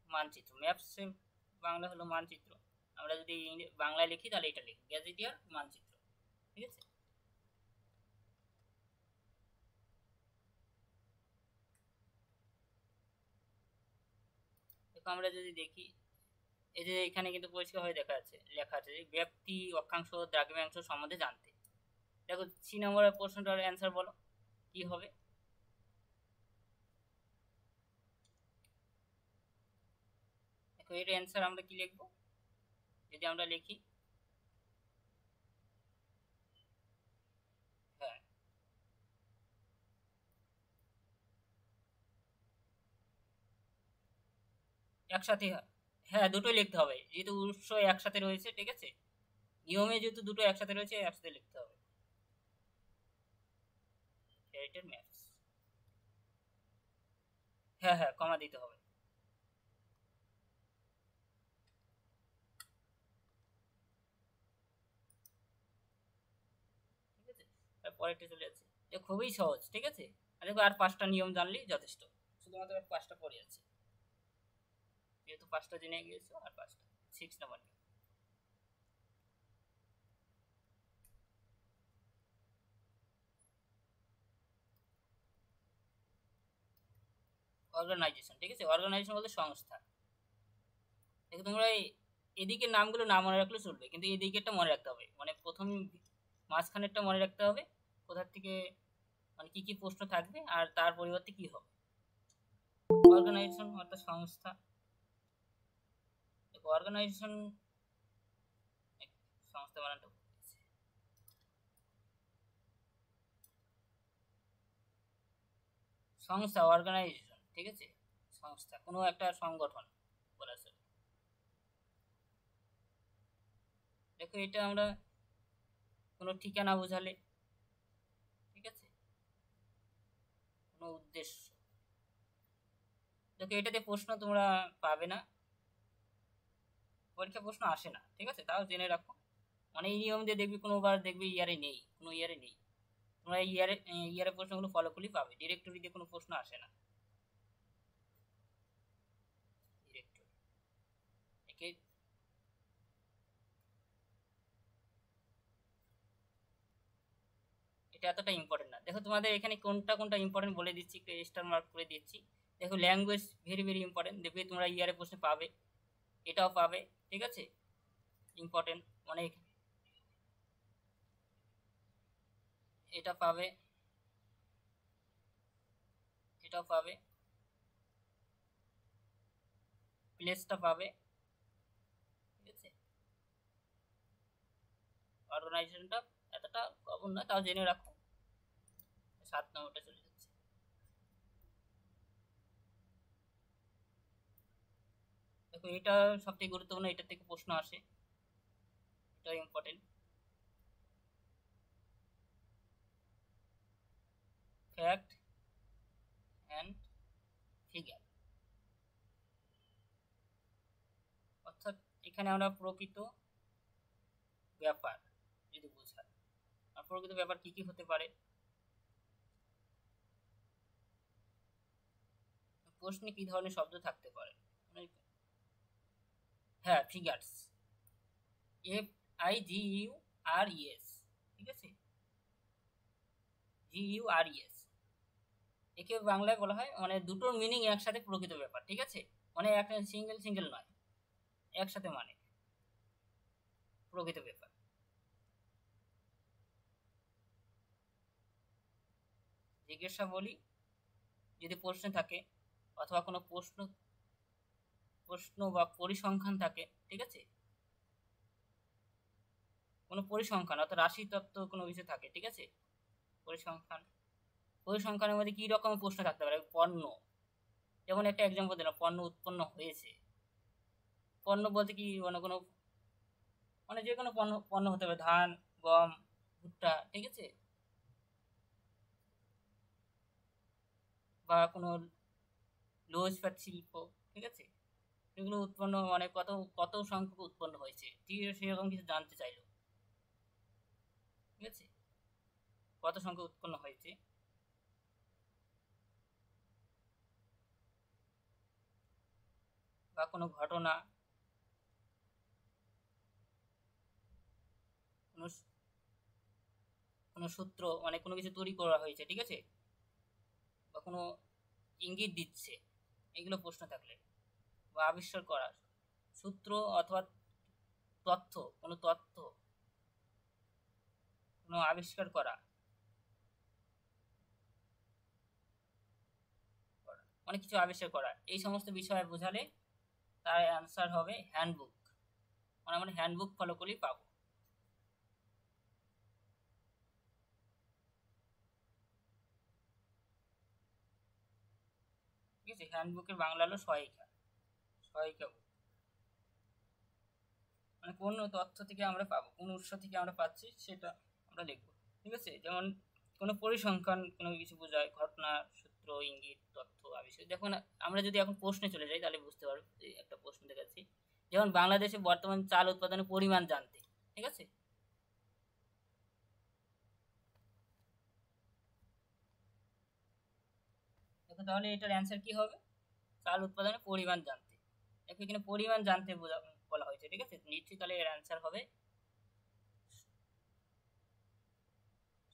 মানচিত্র। ম্যাপস বাংলা হলো মানচিত্র, আমরা যদি বাংলায় লিখি তাহলে এটা লিখি গ্যাজেটিয়ার মানচিত্র। ঠিক আছে, আমরা যদি দেখি এই যে এখানে কিন্তু পরিষ্কার হয়ে লেখা আছে যে ব্যাপ্তি, অক্ষাংশ, দ্রাঘিমাংশ সম্বন্ধে জানতে। দেখো 3 নম্বরের প্রশ্নটার অ্যান্সার বলো কি হবে। দেখো এর অ্যান্সার আমরা কি লিখবো, যদি আমরা লিখি হ্যাঁ একসাথে, হ্যাঁ দুটোই লিখতে হবে যেহেতু উৎস একসাথে রয়েছে। ঠিক আছে, নিয়মে যেহেতু দুটো একসাথে রয়েছে একসাথে লিখতে হবে। এটার ম্যাপস, হ্যাঁ হ্যাঁ কমা দিতে হবে। ঠিক আছে, পরেরটা চলে যাচ্ছে, এটা খুবই সহজ। ঠিক আছে, আর দেখো আর 5টা নিয়ম জানলেই যথেষ্ট, শুধুমাত্র 5টা পড়ে যাচ্ছে, যেহেতু 5টা জেনে গিয়েছো আর 5টা। 6 নম্বর নিয়ম, অর্গানাইজেশন। ঠিক আছে, অর্গানাইজেশন বলতে সংস্থা। দেখো তোমরা এদিকে নামগুলো না মনে রাখলে চলবে, কিন্তু এদিকেরটা মনে রাখতে হবে, মানে প্রথম মাঝখানেরটা মনে রাখতে হবে, কোথা থেকে মানে কি কি প্রশ্ন থাকবে আর তার পরিবর্তে কি হবে। অর্গানাইজেশন অর্থাৎ সংস্থা। দেখো অর্গানাইজেশন, সংস্থা বানানটা সংস্থা, অর্গানাইজেশন। ঠিক আছে, সংস্থা কোনো একটা সংগঠন বলা চলে। দেখো এটা আমরা কোনো ঠিকানা বোঝালে, ঠিক আছে, কোনো উদ্দেশ্য। দেখো এটাতে প্রশ্ন তোমরা পাবে না, পরীক্ষা প্রশ্ন আসে না। ঠিক আছে, তাও জেনে রাখো, মানে এই নিয়ম দিয়ে দেখবি কোনোবার দেখবি ইয়ারে নেই, কোনো ইয়ারে নেই। তোমরা এই ইয়ারে প্রশ্নগুলো ফলো করলেই পাবে, ডিরেক্টরি দিয়ে কোনো প্রশ্ন আসে না। ডিরেক্টরি একে এটা এতটা ইম্পর্টেন্ট না। দেখো তোমাদের এখানে কোনটা কোনটা ইম্পর্টেন্ট বলে দিচ্ছি, একটু স্টার মার্ক করে দিচ্ছি। দেখো ল্যাঙ্গুয়েজ ভেরি ভেরি ইম্পর্টেন্ট, দেখবে তোমরা ইয়ারে প্রশ্নে পাবে, এটাও পাবে। ঠিক আছে, ইম্পর্টেন্ট মানে এটা পাবে, এটাও পাবে, প্লেসটা পাবে। ঠিক আছে, অর্গানাইজেশনটা এতটা কমন না, তাও জেনে রাখো। 7 নম্বরটা চলে যাচ্ছে। দেখো এটা সবথেকে গুরুত্বপূর্ণ, এটা থেকে প্রশ্ন আসে, এটা ইম্পর্টেন্ট। ফ্যাক্ট অ্যান্ড ফিগার, অর্থাৎ এখানে আমরা প্রকৃত ব্যাপার যদি বোঝাই, আর প্রকৃত ব্যাপার কি কি হতে পারে। প্রশ্নে কি ধরনের শব্দ থাকতে পারে, হ্যাঁ ফিগার্স, FIGURES। ঠিক আছে, GURES, একে বাংলায় বলা হয় মানে দুটোর মিনিং একসাথে প্রকৃত ব্যাপার। ঠিক আছে, মানে একটা সিঙ্গেল সিঙ্গেল নয়, একসাথে মানে প্রকৃত ব্যাপার। জিজ্ঞাসা বলি যদি প্রশ্ন থাকে, অথবা কোনো প্রশ্ন প্রশ্ন বা পরিসংখ্যান থাকে। ঠিক আছে, কোনো পরিসংখ্যান অর্থাৎ রাশি তত্ত্ব কোনো কিছু থাকে। ঠিক আছে, পরিসংখ্যান, পরিসংখ্যানের মধ্যে কি রকম প্রশ্ন থাকতে পারে। পণ্য, যেমন একটা এক্সাম্পল দিলাম, পণ্য উৎপন্ন হয়েছে, পণ্য বলতে কি অন্য কোনো মানে যে কোনো পণ্য পণ্য হতে পারে, ধান, গম, ভুট্টা, ঠিক আছে, বা কোনো লো ইস্পাত শিল্প, ঠিক আছে, এগুলো উৎপন্ন মানে কত কত সংখ্যক উৎপন্ন হয়েছে, ঠিক আছে, সেরকম কিছু জানতে চাইলো, ঠিক আছে, কত সংখ্যক উৎপন্ন হয়েছে, বা কোনো ঘটনা, কোনো কোনো সূত্র মানে কোনো কিছু তৈরি করা হয়েছে, ঠিক আছে, বা কোনো ইঙ্গিত দিচ্ছে, এগুলো প্রশ্ন থাকলে, বা আবিষ্কার করার সূত্র অথবা তথ্য, কোনো তথ্য, কোনো আবিষ্কার করা, অনেক কিছু আবিষ্কার করা, এই সমস্ত বিষয়ে বোঝালে তার অ্যান্সার হবে হ্যান্ডবুক। মানে আমরা হ্যান্ডবুক ফলো করেই পাবো, ঠিক আছে। হ্যান্ডবুকের বাংলা হলো সহায়িকা, সহায়িকা book। মানে কোন তথ্য থেকে আমরা পাবো, কোন উৎস থেকে আমরা পাচ্ছি সেটা আমরা লিখবো, ঠিক আছে। যেমন কোনো পরিসংখ্যান কোনো কিছু বোঝায়, ঘটনা, সূত্র, ইঙ্গিত, তথ্য, আবিষ্কার। দেখুন আমরা যদি এখন প্রশ্নে চলে যাই তাহলে বুঝতে পারবো। এই একটা প্রশ্ন দেখাচ্ছি, যেমন বাংলাদেশে বর্তমান চাল উৎপাদনের পরিমাণ জানতে, ঠিক আছে। দেখো তাহলে এটার অ্যান্সার কি হবে, চাল উৎপাদনের পরিমাণ জানতে। দেখো এখানে পরিমাণ জানতে বলা হয়েছে, ঠিক আছে, নিশ্চয়ই তাহলে এর অ্যান্সার হবে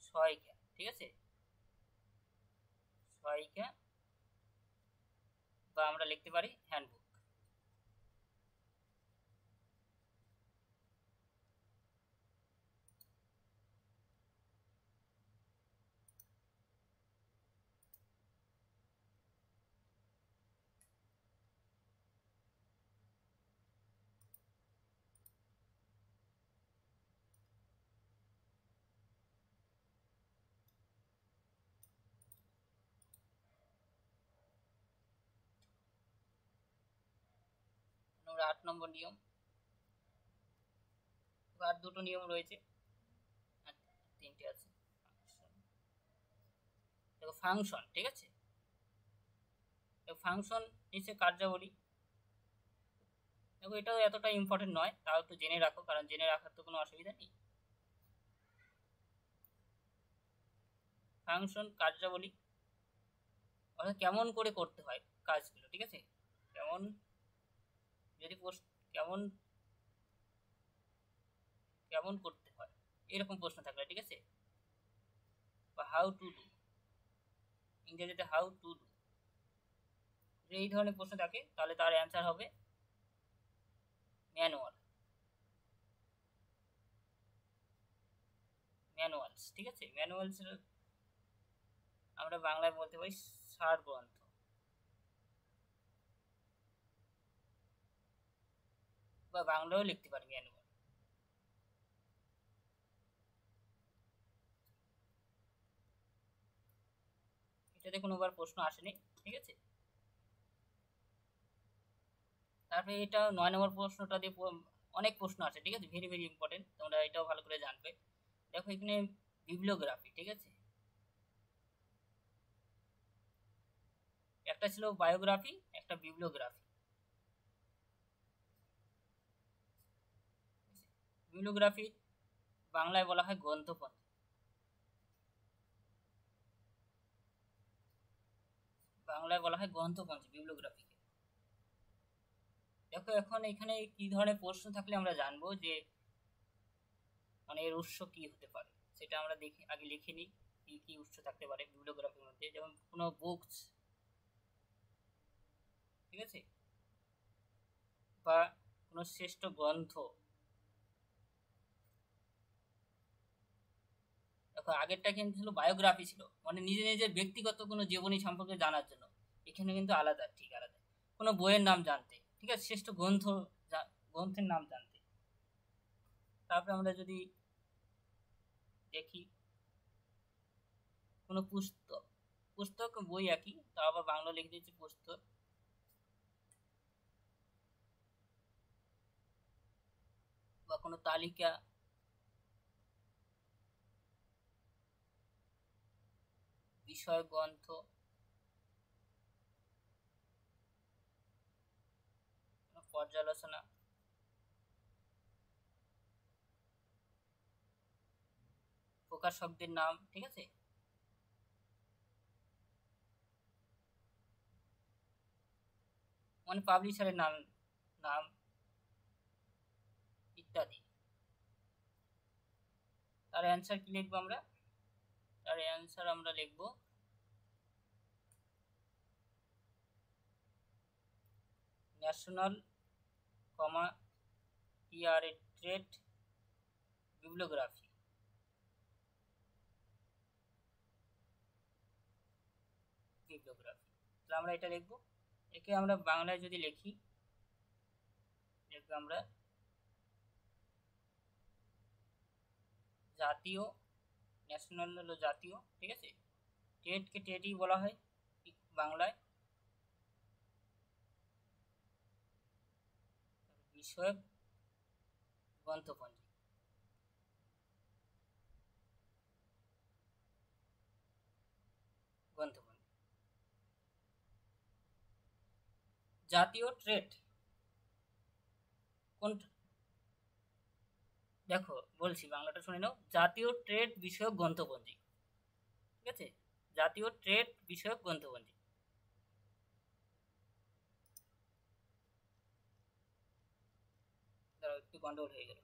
সহায়িকা, ঠিক আছে, সহায়িকা, বা আমরা লিখতে পারি হ্যান্ডবুক। আমরা 8 নম্বর নিয়ম, আর দুটো নিয়ম রয়েছে, আর তিনটে আছে। দেখো ফাংশন, ঠিক আছে, ফাংশন নিচে কার্যাবলী। দেখো এটাও এতটা ইম্পর্টেন্ট নয়, তাও একটু জেনে রাখো, কারণ জেনে রাখার তো কোনো অসুবিধা নেই। ফাংশন কার্যাবলী অর্থাৎ কেমন করে করতে হয় কাজগুলো, ঠিক আছে, কেমন, যদি কেমন কেমন করতে হয় এরকম প্রশ্ন থাকলে, ঠিক আছে, বা হাউ টু ডু, ইংরেজিতে হাউ টু ডু, এই ধরনের প্রশ্ন থাকে তাহলে তার অ্যান্সার হবে ম্যানুয়াল, ম্যানুয়ালস, ঠিক আছে। ম্যানুয়ালস আমরা বাংলায় বলতে পারি সার গ্রন্থ, বা বাংলাও লিখতে পারি ম্যানুয়াল। এটাতে কোনোবার প্রশ্ন আসেনি, ঠিক আছে। তারপরে এটা 9 নম্বর প্রশ্নটা দিয়ে অনেক প্রশ্ন আছে, ঠিক আছে, ভেরি ভেরি ইম্পর্টেন্ট, তোমরা এটাও ভালো করে জানবে। দেখো এখানে বিবলিওগ্রাফি, ঠিক আছে, একটা ছিল বায়োগ্রাফি, একটা বিবলিওগ্রাফি। বিবলিওগ্রাফি বাংলায় বলা হয় গ্রন্থপঞ্জি, বাংলায় বলা হয় গ্রন্থপঞ্জি বিবলিওগ্রাফিকে। দেখো এখন এখানে কি ধরনের প্রশ্ন থাকলে আমরা জানবো যে মানে এর উৎস কি হতে পারে, সেটা আমরা দেখে আগে লিখে নিই কি কি উৎস থাকতে পারে বিবলিওগ্রাফির মধ্যে। যেমন কোনো বুকস, ঠিক আছে, বা কোনো শ্রেষ্ঠ গ্রন্থ। দেখো আগেরটা কিন্তু ছিল বায়োগ্রাফি, ছিল মানে নিজে নিজের ব্যক্তিগত কোনো জীবনী সম্পর্কে জানার জন্য, এখানে কিন্তু আলাদা, ঠিক আলাদা। কোনো বইয়ের নাম জানতে, ঠিক আছে, শ্রেষ্ঠ গ্রন্থ, গ্রন্থের নাম জানতে। তারপরে আমরা যদি দেখি কোনো পুস্তক, পুস্তক বই একই, তা আবার বাংলা লিখে দিয়েছি পুস্তক। বা কোনো তালিকা, বিষয় গ্রন্থ, পর্যালোচনা, প্রকাশকদের নাম, ঠিক আছে, মানে পাবলিশারের নাম নাম ইত্যাদি। তার অ্যান্সার কি লিখবো আমরা? তার অ্যান্সার আমরা লিখব ন্যাশনাল ইয়ারেটেড বিবলিওগ্রাফি। তাহলে আমরা এটা লিখবো। একে আমরা বাংলায় যদি লিখি, লিখবো আমরা জাতীয়, ন্যাশনাল হলো জাতীয়, ঠিক আছে, টেটকে টেটই বলা হয় বাংলায়, বিষয়ক গ্রন্থপঞ্জি। গ্রন্থপঞ্জি জাতীয় ট্রেড কোন, দেখো বলছি বাংলাটা শুনে নাও, জাতীয় ট্রেড বিষয়ক গ্রন্থপঞ্জি, ঠিক আছে, জাতীয় ট্রেড বিষয়ক গ্রন্থপঞ্জি। দাঁড়াও একটু গন্ডগোল হয়ে গেল।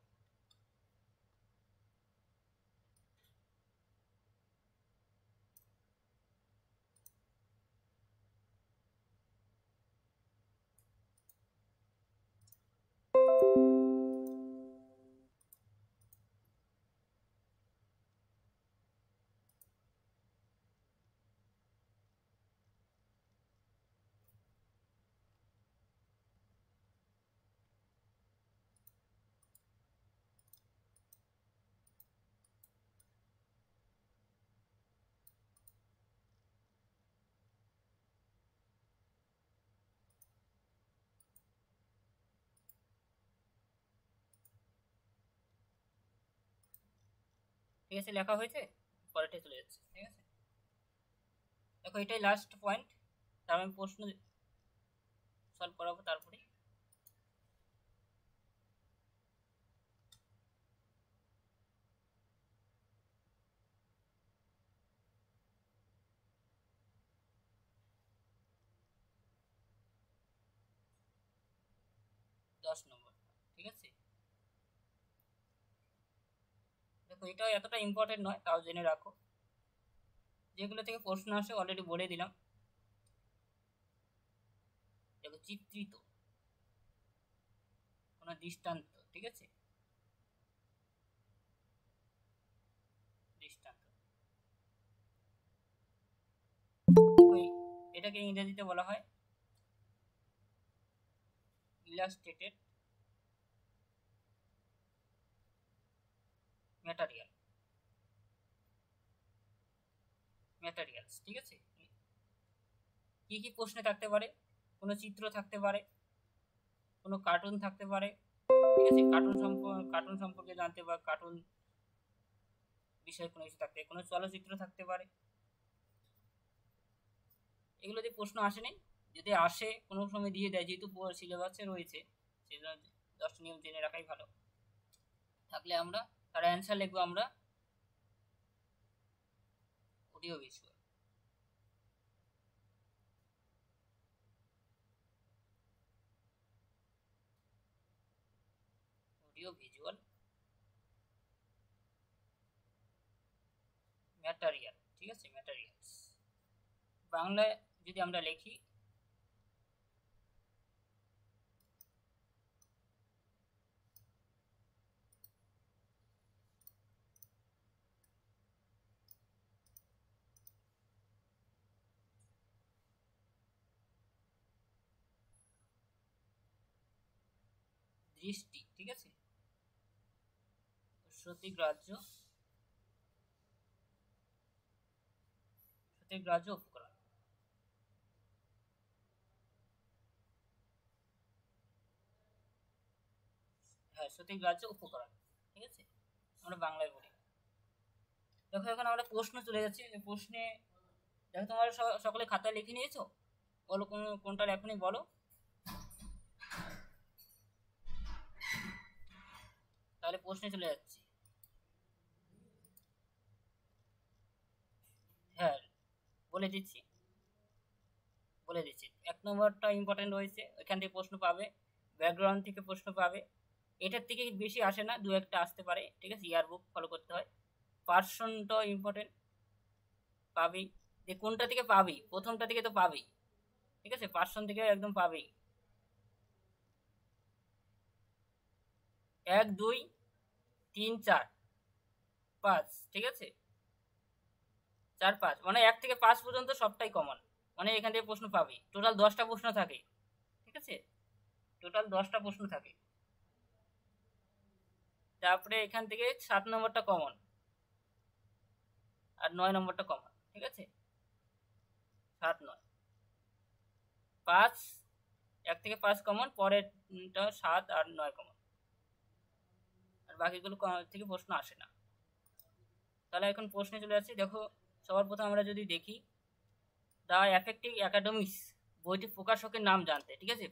ঠিক আছে, লেখা হয়েছে, পরেরটাই চলে যাচ্ছে, ঠিক আছে। দেখো এটাই লাস্ট পয়েন্ট, তার আমি প্রশ্ন সলভ করাবো তারপরে। দশ নম্বর, ঠিক আছে। দেখো এটা এতটা ইম্পর্টেন্ট নয়, তাও জেনে রাখো, যেগুলো থেকে প্রশ্ন আসে অলরেডি বলে দিলাম। দেখো চিত্রিত কোনো দৃষ্টান্ত, ঠিক আছে, দৃষ্টান্ত, এটাকে ইংরেজিতে বলা হয় ইলাস্ট্রেটেড ম্যাটেরিয়ালস, ঠিক আছে। কি কি প্রশ্নে থাকতে পারে? কোনো চিত্র থাকতে পারে, কোনো কার্টুন থাকতে পারে, ঠিক আছে, কার্টুন সম্পর্কে জানতে বা কার্টুন বিষয়ে কোনো কিছু থাকতে, কোনো চলচ্চিত্র থাকতে পারে। এগুলো যে প্রশ্ন আসেনি, যদি আসে কোনো সময় দিয়ে দেয়, যেহেতু সিলেবাসে রয়েছে, সেজন্য 10টা নিয়ম জেনে রাখাই ভালো। থাকলে আমরা তার অ্যান্সার লিখবো আমরা audio visual. Audio visual material, ঠিক আছে, ম্যাটেরিয়ালস। বাংলায় যদি আমরা লিখি, দৃষ্টি, ঠিক আছে, শ্রুতিগ্রাহ্য, শ্রুতিগ্রাহ্য উপকরণ। সঠিক গ্রাহ্য উপকরণ। ঠিক আছে, আমরা বাংলায় বলি। দেখো এখন আমরা প্রশ্ন চলে যাচ্ছি। প্রশ্নে দেখো তোমরা সকলে খাতায় লিখে নিয়েছো? বলো কোনটা এখনই বলো। তাহলে প্রশ্নে চলে যাচ্ছি। হ্যাঁ, বলে দিচ্ছি। এক নম্বরটা ইম্পর্টেন্ট রয়েছে, এখান থেকে প্রশ্ন পাবে। ব্যাকগ্রাউন্ড থেকে প্রশ্ন পাবে, এটার থেকে বেশি আসে না, দু একটা আসতে পারে। ঠিক আছে, ইয়ার বুক ফলো করতে হয়। পার্সনটা ইম্পর্টেন্ট, পাবি। যে কোনটা থেকে পাবি, প্রথমটা থেকে তো পাবি। ঠিক আছে, পার্সন থেকে একদম পাবি। 1 2 3 4 5। ঠিক আছে, 4 5 মানে 1 থেকে 5 পর্যন্ত সবটাই কমন, মানে এখান থেকে প্রশ্ন পাবি। টোটাল 10টা প্রশ্ন থাকে। ঠিক আছে, টোটাল 10টা প্রশ্ন থাকে। তারপরে এখান থেকে 7 নম্বরটা কমন, আর 9 নম্বরটা কমন। ঠিক আছে, 7 9 5, 1 থেকে 5 কমন, পরেরটা 7 আর 9 কমন, আর বাকিগুলো থেকে প্রশ্ন আসে না। তাহলে এখন প্রশ্নে চলে যাচ্ছি। দেখো সবার প্রথম আমরা যদি দেখি, দ্য এফেক্টিভ একাডেমিক্স বইটি প্রকাশকের নাম জানতে। ঠিক আছে,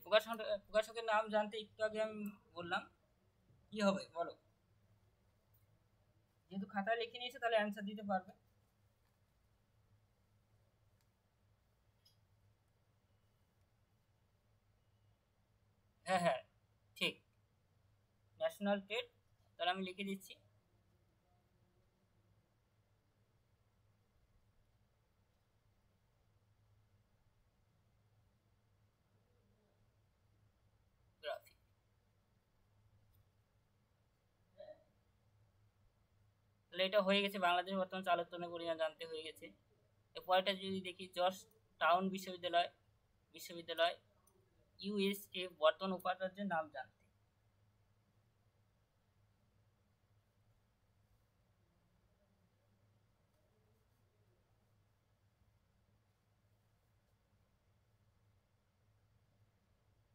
প্রকাশকের নাম জানতে একটু আগে আমি বললাম, কি হবে বলো? যেহেতু খাতায় লিখে নিয়েছে তাহলে অ্যান্সার দিতে পারবে। হ্যাঁ হ্যাঁ, ঠিক, ন্যাশনাল ট্রেড। তাহলে আমি লিখে দিচ্ছি। গ্রাফিক। তাহলে এটা হয়ে গেছে, বাংলাদেশ বর্তমান চাল উৎপাদনের পরিমাণ জানতে হয়ে গেছে। এরপরটা যদি দেখি, জর্জ টাউন বিশ্ববিদ্যালয় ইউএসএ বর্তমান উপাচার্যের নাম জানতে।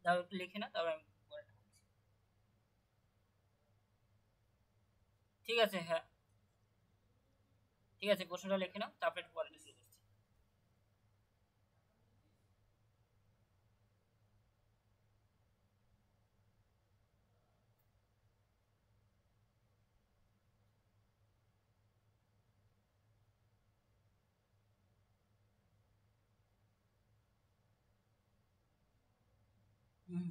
তাও একটু লিখে না, তবে আমি পরেরটা বলছি। ঠিক আছে, হ্যাঁ ঠিক আছে, প্রশ্নটা লিখে নাও, তারপরে পরেরটা শুরু করছি। হুম,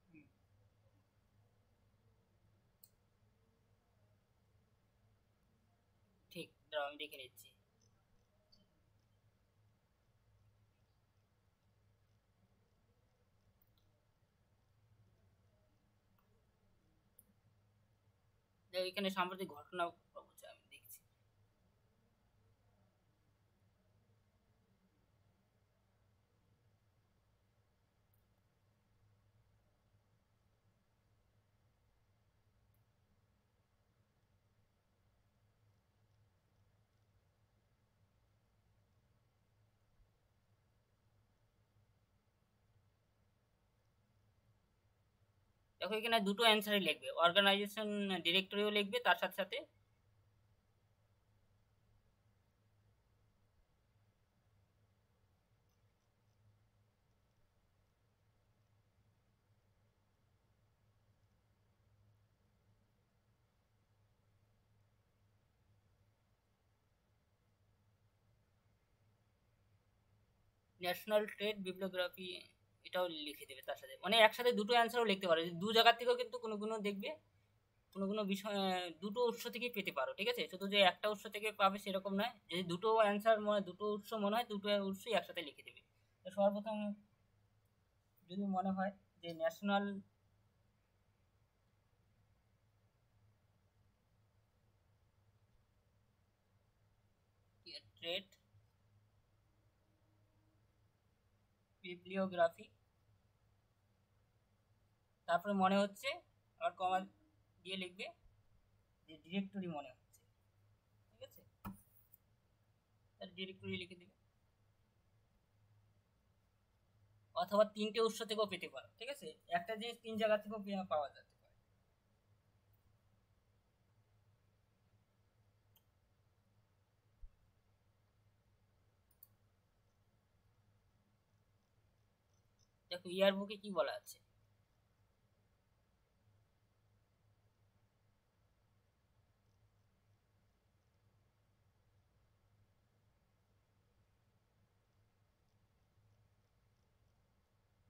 হুম, ঠিক, দাঁড়াও আমি লিখে নিচ্ছি। এখানে সাম্প্রতিক ঘটনা বলছে, আমি দেখছি। দেখো এখানে দুটো অ্যান্সারই লিখবে, অর্গানাইজেশন ডিরেক্টরিও লিখবে তার সাথে সাথে। ন্যাশনাল ট্রেড বিবলিওগ্রাফি এটাও লিখে দেবে তার সাথে, মানে একসাথে দুটো অ্যান্সারও লিখতে পারো। দু জায়গা থেকেও কিন্তু কোনো কোনো দেখবে, কোনো কোনো বিষয় দুটো উৎস থেকেই পেতে পারো। ঠিক আছে, শুধু যে একটা উৎস থেকে পাবে সেরকম নয়। যদি দুটো অ্যান্সার দুটো উৎস মনে হয়, দুটো উৎসই একসাথে লিখে দেবে। তো সর্বপ্রথম যদি মনে হয় যে ন্যাশনাল ট্রেড বিবলিওগ্রাফি, তারপরে মনে হচ্ছে, আবার কমা দিয়ে লিখবে যে ডিরেক্টরি মনে হচ্ছে, ঠিক আছে, তার ডিরেক্টরি লিখে দিবে, অথবা তিনটে উৎস থেকেও পেতে পারো, ঠিক আছে, একটা জিনিস তিন জায়গা থেকেও পাওয়া যেতে পারে। দেখো ইয়ার বুকে কি বলা আছে,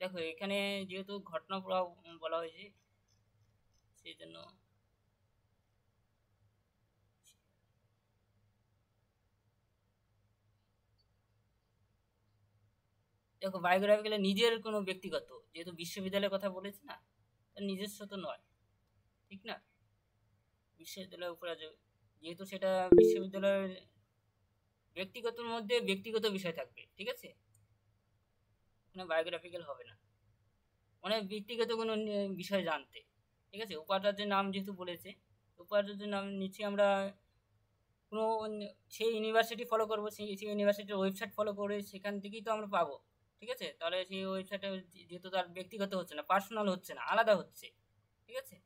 দেখো এখানে যেহেতু ঘটনা প্রবাহ বলা হয়েছে সেই জন্য দেখো বায়োগ্রাফিক্যালি নিজের কোনো ব্যক্তিগত, যেহেতু বিশ্ববিদ্যালয়ের কথা বলেছি না, তার নিজস্ব তো নয়, ঠিক না, বিশ্ববিদ্যালয়ের উপরে যেহেতু সেটা বিশ্ববিদ্যালয়ের ব্যক্তিগতর মধ্যে ব্যক্তিগত বিষয় থাকবে, ঠিক আছে, এখানে বায়োগ্রাফিক্যাল হবে না, মানে ব্যক্তিগত কোনো বিষয় জানতে, ঠিক আছে, উপাচার্যের নাম যেহেতু বলেছে, উপাচার্যের নাম নিচ্ছি আমরা কোনো সেই ইউনিভার্সিটি ফলো করবো, সেই সেই ইউনিভার্সিটির ওয়েবসাইট ফলো করে সেখান থেকেই তো আমরা পাবো, ঠিক আছে, তাহলে সেই ওয়েবসাইটে যেহেতু তার ব্যক্তিগত হচ্ছে না, পার্সোনাল হচ্ছে না, আলাদা হচ্ছে, ঠিক আছে,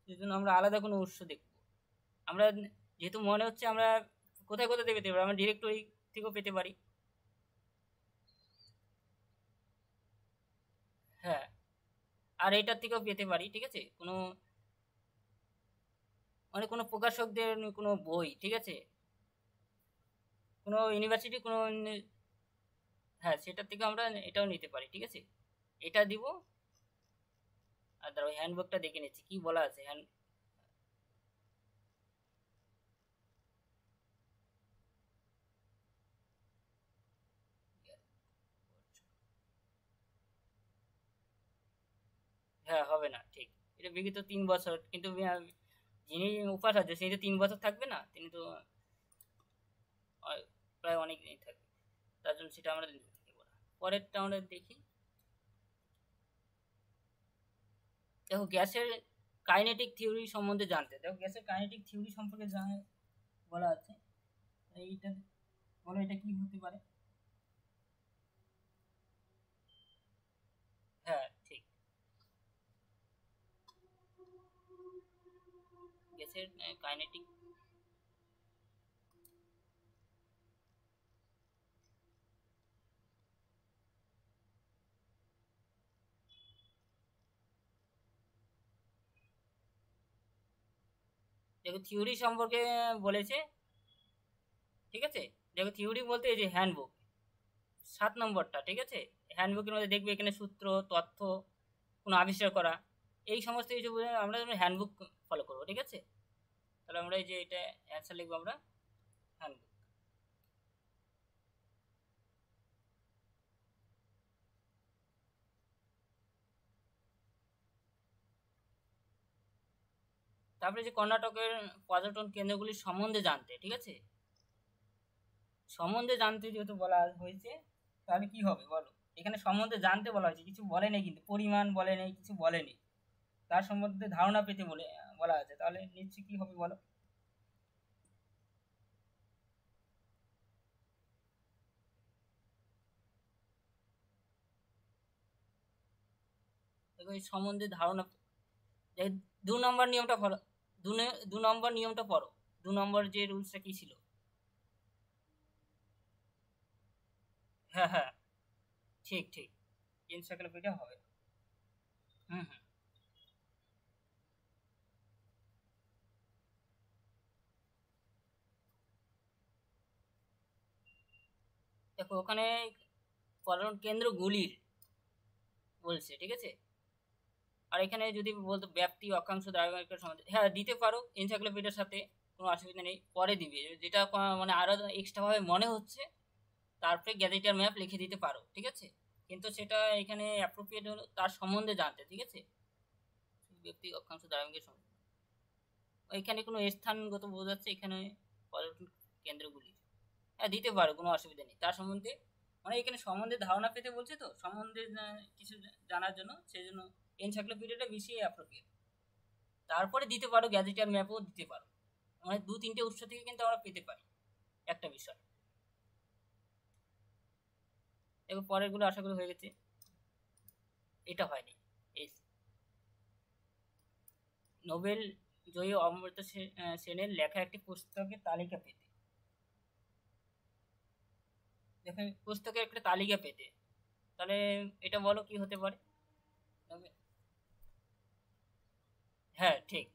সেই জন্য আমরা আলাদা কোনো উৎস দেখব, আমরা যেহেতু মনে হচ্ছে আমরা কোথায় কোথায় থেকে পেতে পারি, আমরা ডিরেক্টরি থেকেও পেতে পারি, হ্যাঁ, আর এটার থেকেও পেতে পারি, ঠিক আছে, কোনো মানে কোনো প্রকাশকদের কোনো বই, ঠিক আছে, কোনো ইউনিভার্সিটি কোনো হ্যাঁ সেটার থেকে আমরা এটাও নিতে পারি, ঠিক আছে, এটা দিব, আর ধরো হ্যান্ডবুকটা দেখে নিচ্ছি কি বলা আছে হ্যান্ড, হ্যাঁ হবে না, ঠিক, এটা বিগত 3 বছর, কিন্তু যিনি উপাচার্য সেই তো 3 বছর থাকবে না, তিনি তো প্রায় অনেক দিনই থাকবে, তার জন্য সেটা আমরা দেবো না। পরেরটা আমরা দেখি, দেখো গ্যাসের কাইনেটিক থিওরি সম্বন্ধে জানতে, দেখো গ্যাসের কাইনেটিক থিওরি সম্পর্কে বলা আছে, এইটা বলো এটা কি হতে পারে, হ্যাঁ ঠিক, গ্যাসের কাইনেটিক, দেখো থিওরি সম্পর্কে বলেছে, ঠিক আছে, দেখো থিওরি বলতে এই যে হ্যান্ডবুক 7 নম্বরটা, ঠিক আছে, হ্যান্ডবুকের মধ্যে দেখবে এখানে সূত্র তথ্য কোনো আবিষ্কার করা, এই সমস্ত কিছু আমরা হ্যান্ডবুক ফলো করবো, ঠিক আছে, তাহলে আমরা এই যে এটা অ্যান্সার লিখবো আমরা হ্যান্ডবুক, তারপরে যে কর্ণাটকের পর্যটন কেন্দ্রগুলির সম্বন্ধে জানতে, ঠিক আছে, সম্বন্ধে জানতে যেহেতু বলা হয়েছে তাহলে কি হবে বলো, এখানে সম্বন্ধে জানতে বলা হয়েছে, কিছু বলে নেই, কিন্তু পরিমাণ বলে নেই, কিছু বলেনি, তার সম্বন্ধে ধারণা পেতে বলা আছে, তাহলে নিশ্চয়ই কি হবে বলো, দেখো এই সম্বন্ধে ধারণা, এই 2 নম্বর নিয়মটা ফলো, 2 নম্বর নিয়মটা পড়ো, 2 নম্বর যে রুলসটা কি ছিল, হ্যাঁ হ্যাঁ ঠিক ঠিক, এনসাইক্লোপিডিয়া হবে, হুম হুম, দেখো ওখানে পর্যটন কেন্দ্রগুলির বলছে, ঠিক আছে, আর এখানে যদি বলতো ব্যাপ্তি অক্ষাংশ দ্রাঘিমারেখার সম্বন্ধে, হ্যাঁ দিতে পারো এনসাইক্লোপিডিয়ার সাথে, কোনো অসুবিধা নেই, পরে দিবে যেটা মানে আরো এক্সট্রা ভাবে মনে হচ্ছে, তারপরে গ্যাজেটিয়ার ম্যাপ লিখে দিতে পারো, ঠিক আছে, কিন্তু সেটা এখানে অ্যাপ্রোপ্রিয়েট হলো তার সম্বন্ধে জানতে, ঠিক আছে, ব্যক্তি অক্ষাংশ দ্রাঘিমারেখার সম্বন্ধে, এখানে কোনো স্থানগত বোঝাচ্ছে এখানে পর্যটন কেন্দ্রগুলি, দিতে পারো, কোনো অসুবিধা নেই তার সম্বন্ধে। মানে এখানে সম্বন্ধে ধারণা পেতে বলছে, তো সম্বন্ধে কিছু জানার জন্য, সেই জন্য এনসাইক্লোপিডিয়াটা বেশি অ্যাপ্রোপ্রিয়েট। তারপরে দিতে পারো গ্যাজেটিয়ার ম্যাপও দিতে পারো, মানে 2-3টে উৎস থেকে কিন্তু আমরা পেতে পারি একটা বিষয়। এবার পরেরগুলো আশা করি হয়ে গেছে। এটা হয়নি। এই নোবেল জয়ী অমর্ত্য সেনের লেখা একটি পুস্তকের তালিকা পেতে, দেখেন পুস্তকের একটা তালিকা পেতে, তাহলে এটা বলো কি হতে পারে। হ্যাঁ ঠিক।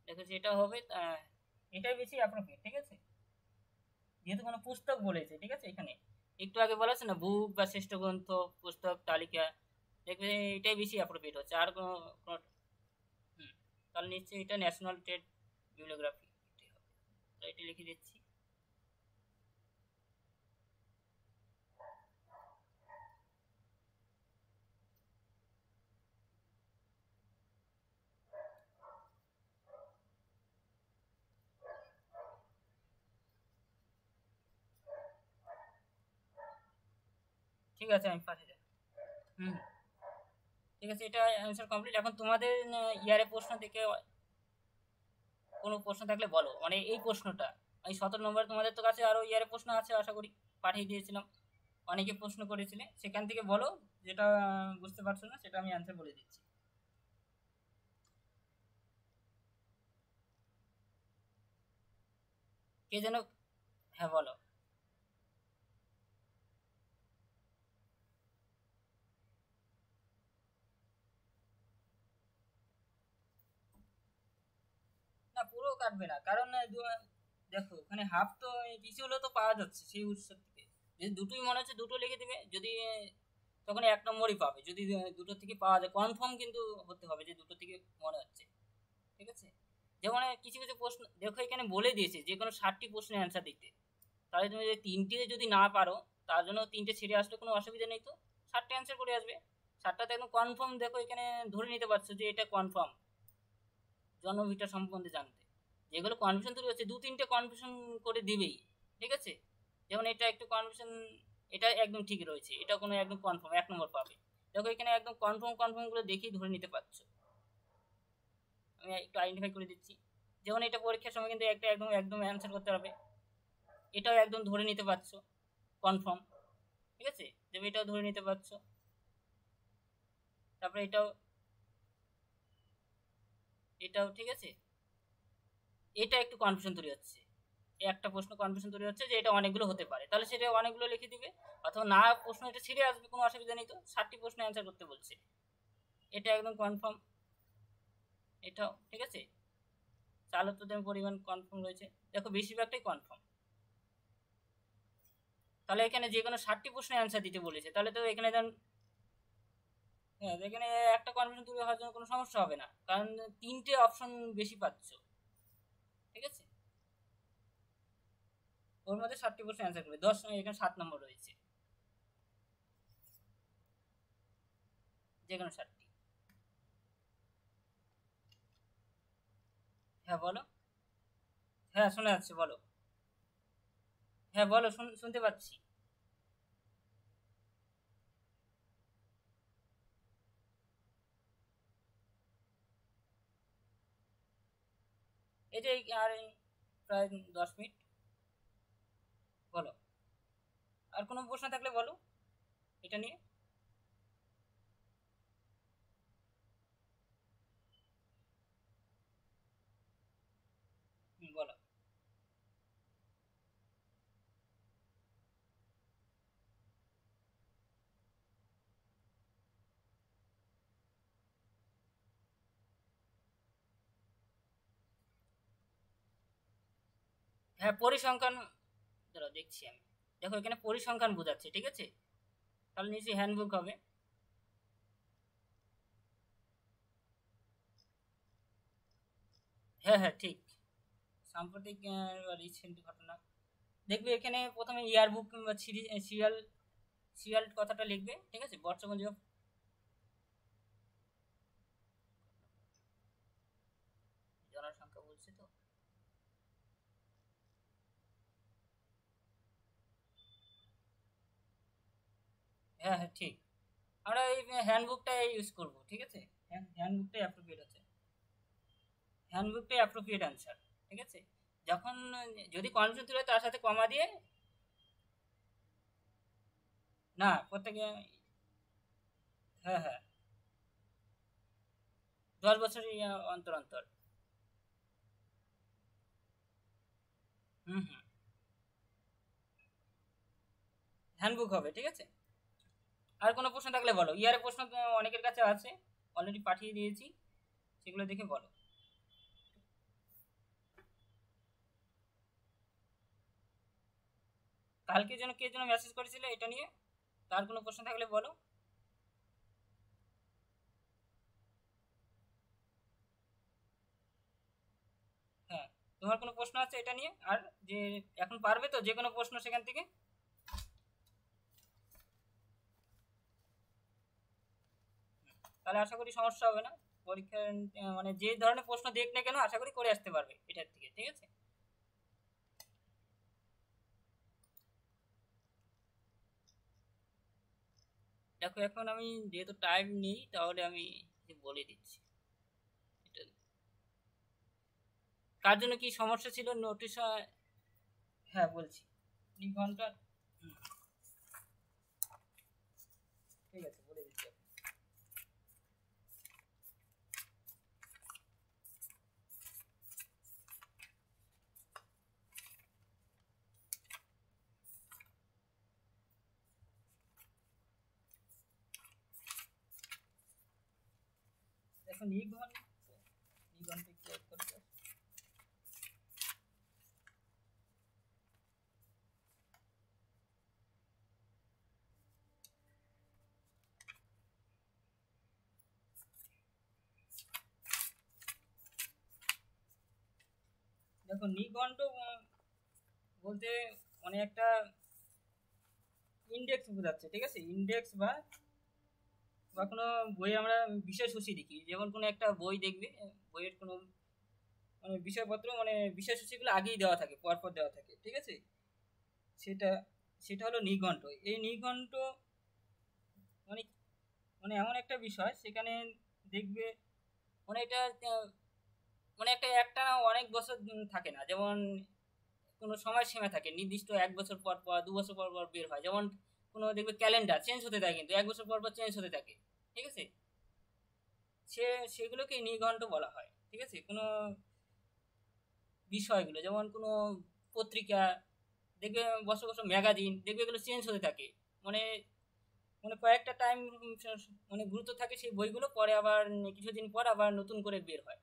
দেখো যেটা হবে এটাই বেশি অ্যাপ্রোপ্রিয়েট, ঠিক আছে, যেহেতু কোনো পুস্তক বলেছে, ঠিক আছে। এখানে একটু আগে বলা আছে না বুক বা শ্রেষ্ঠ গ্রন্থ, পুস্তক তালিকা, দেখবে এটাই বেশি অ্যাপ্রোপ্রিয়েট হচ্ছে। আর কোনো হুম, তাহলে নিশ্চয়ই এটা ন্যাশনাল ট্রেড বিবলিওগ্রাফি এটাই হবে। তো এটা লিখে দিচ্ছি। ঠিক আছে, আমি পাঠিয়ে দেবো। হুম, ঠিক আছে, এটা অ্যান্সার কমপ্লিট। এখন তোমাদের ইয়ারে প্রশ্ন থেকে কোনো প্রশ্ন থাকলে বলো, মানে এই প্রশ্নটা, এই 17 নম্বর তোমাদের তো কাছে আরো ইয়ারে প্রশ্ন আছে আশা করি, পাঠিয়ে দিয়েছিলাম, অনেকে প্রশ্ন করেছিলে, সেখান থেকে বলো যেটা বুঝতে পারছো না সেটা আমি অ্যান্সার বলে দিচ্ছি। কে যেন, হ্যাঁ বলো। না পুরো কাটবে না, কারণ দেখো ওখানে হাফ তো কিছু হলেও তো পাওয়া যাচ্ছে সেই উৎস থেকে। যদি দুটোই মনে হচ্ছে দুটো লিখে দিবে, যদি তখন 1 নম্বরই পাবে। যদি দুটো থেকে পাওয়া যায়, কনফার্ম কিন্তু হতে হবে যে দুটো থেকে মনে হচ্ছে, ঠিক আছে। যেমন কিছু কিছু প্রশ্ন দেখো এখানে বলে দিয়েছে যে কোনো 60টি প্রশ্নের অ্যান্সার দিতে, তাহলে তুমি যদি 3টে যদি না পারো, তার জন্য 3টে ছেড়ে আসলে কোনো অসুবিধা নেই, তো 60টে অ্যান্সার করে আসবে। 60টাতে একদম কনফার্ম, দেখো এখানে ধরে নিতে পারছো যে এটা কনফার্ম জন্মভিটা সম্বন্ধে জানতে। যেগুলো কনফিউশন তৈরি হচ্ছে, 2-3টে কনফিউশন করে দিবেই, ঠিক আছে। যেমন এটা একটু কনফিউশন, এটা একদম ঠিক রয়েছে, এটা কোনো একদম কনফার্ম 1 নম্বর পাবে। দেখো এখানে একদম কনফার্ম কনফার্ম গুলো দেখেই ধরে নিতে পারছো। আমি একটু আইডেন্টিফাই করে দিচ্ছি। যেমন এটা পরীক্ষার সময় কিন্তু একটা একদম একদম অ্যান্সার করতে হবে, এটাও একদম ধরে নিতে পারছো কনফার্ম, ঠিক আছে। যেমন এটাও ধরে নিতে পারছো, তারপরে এটাও, এটাও ঠিক আছে। এটা একটু কনফিউশন তৈরি হচ্ছে, এই একটা প্রশ্ন কনফিউশন তৈরি হচ্ছে যে এটা অনেকগুলো হতে পারে, তাহলে সেটা অনেকগুলো লিখে দিবে। অথবা না প্রশ্ন এটা ছিঁড়ে আসবে, কোনো অসুবিধা নেই, তো 60টি প্রশ্ন অ্যান্সার করতে বলছে, এটা একদম কনফার্ম, এটাও ঠিক আছে। চাল উৎপাদনের পরিমাণ কনফার্ম রয়েছে, দেখো বেশিরভাগটাই কনফার্ম। তাহলে এখানে যে কোনো 60টি প্রশ্নের অ্যান্সার দিতে বলেছে, তাহলে তো এখানে দেন, হ্যাঁ এখানে একটা কনফিউশন তৈরি হওয়ার জন্য কোনো সমস্যা হবে না, কারণ 3টে অপশন বেশি পাচ্ছ, ঠিক আছে। ওর মধ্যে 60টি প্রশ্ন অ্যান্সার করবে, 10 এখানে 7 নম্বর রয়েছে, যে কোনো 60টি। হ্যাঁ বলো। হ্যাঁ শোনা যাচ্ছে, বলো। হ্যাঁ বলো, শুনতে পাচ্ছি। এই যে আর প্রায় 10 মিনিট, বলো। আর কোনো প্রশ্ন থাকলে বলো এটা নিয়ে। বলো। হ্যাঁ পরিসংখ্যান, দাঁড়াও দেখছি আমি। দেখো এখানে পরিসংখ্যান বোঝাচ্ছে, ঠিক আছে, তাহলে নিশ্চয়ই হ্যান্ডবুক হবে। হ্যাঁ হ্যাঁ ঠিক, সাম্প্রতিক রিসেন্ট ঘটনা। দেখবে এখানে প্রথমে ইয়ার বুক বা সিরিয়াল সিরিয়াল কথাটা লিখবে, ঠিক আছে। বর্ষপঞ্জি জনসংখ্যা বলছে তো, হ্যাঁ হ্যাঁ ঠিক। আমরা এই হ্যান্ডবুকটা ইউজ করব, ঠিক আছে। হ্যান্ডবুকটাই অ্যাপ্রোপ্রিয়েট আছে, হ্যান্ডবুকটাই অ্যাপ্রোপ্রিয়েট অ্যান্সার, ঠিক আছে। যখন যদি কনফিউজ হয় তার সাথে কমা দিয়ে, না প্রত্যেকে, হ্যাঁ হ্যাঁ 10 বছর অন্তর অন্তর। হুম হুম, হ্যান্ডবুক হবে, ঠিক আছে। আর কোনো প্রশ্ন থাকলে বলো, ইয়ারে প্রশ্ন তো অনেকের কাছে আছে, অলরেডি পাঠিয়ে দিয়েছি, সেগুলো দেখে বলো। কালকে যেন কে যেন মেসেজ করেছিল এটা নিয়ে, তার কোনো প্রশ্ন থাকলে বলো। হ্যাঁ, তোমার কোনো প্রশ্ন আছে এটা নিয়ে? আর যে এখন পারবে তো যে কোনো প্রশ্ন সেখান থেকে? তাহলে আশা করি সমস্যা হবে না পরীক্ষার, মানে যে ধরনের প্রশ্ন দেখ না কেন আশা করি করে আসতে পারবে এটার থেকে, ঠিক আছে। দেখো এখন আমি যেহেতু টাইম নেই তাহলে আমি বলে দিচ্ছি এটা কার জন্য কি সমস্যা ছিল নোটিশ। হ্যাঁ বলছি, 2 ঘন্টা। হুম, ঠিক আছে বলে দিচ্ছি। এখন 2 ঘন্টা, 2 ঘন্টা একটু wait করতে হবে। দেখো নিঘন্ট বলতে মানে একটা ইন্ডেক্স বোঝাচ্ছে, ঠিক আছে। ইন্ডেক্স বা বা কোনো বই আমরা বিষয়সূচি দেখি, যেমন কোনো একটা বই দেখবে, বইয়ের কোনো মানে বিষয়পত্র মানে বিষয়সূচিগুলো আগেই দেওয়া থাকে, পরপর দেওয়া থাকে, ঠিক আছে। সেটা সেটা হলো নিঘণ্ট। এই নিঘণ্ট মানে মানে এমন একটা বিষয় সেখানে দেখবে মানে এটা মানে একটা একটা অনেক বছর থাকে না, যেমন কোনো সময়সীমা থাকে নির্দিষ্ট 1 বছর পর পর 2 বছর পর পর বের হয়, যেমন কোনো দেখবে ক্যালেন্ডার চেঞ্জ হতে থাকে, কিন্তু 1 বছর পর পর চেঞ্জ হতে থাকে, ঠিক আছে। সে সেগুলোকে নিঘণ্ট বলা হয়, ঠিক আছে। কোনো বিষয়গুলো যেমন কোনো পত্রিকা দেখবে, বছর বছর ম্যাগাজিন দেখবে, এগুলো চেঞ্জ হতে থাকে, মানে মানে কয়েকটা টাইম মানে গুরুত্ব থাকে সেই বইগুলো, পরে আবার কিছুদিন পর আবার নতুন করে বের হয়,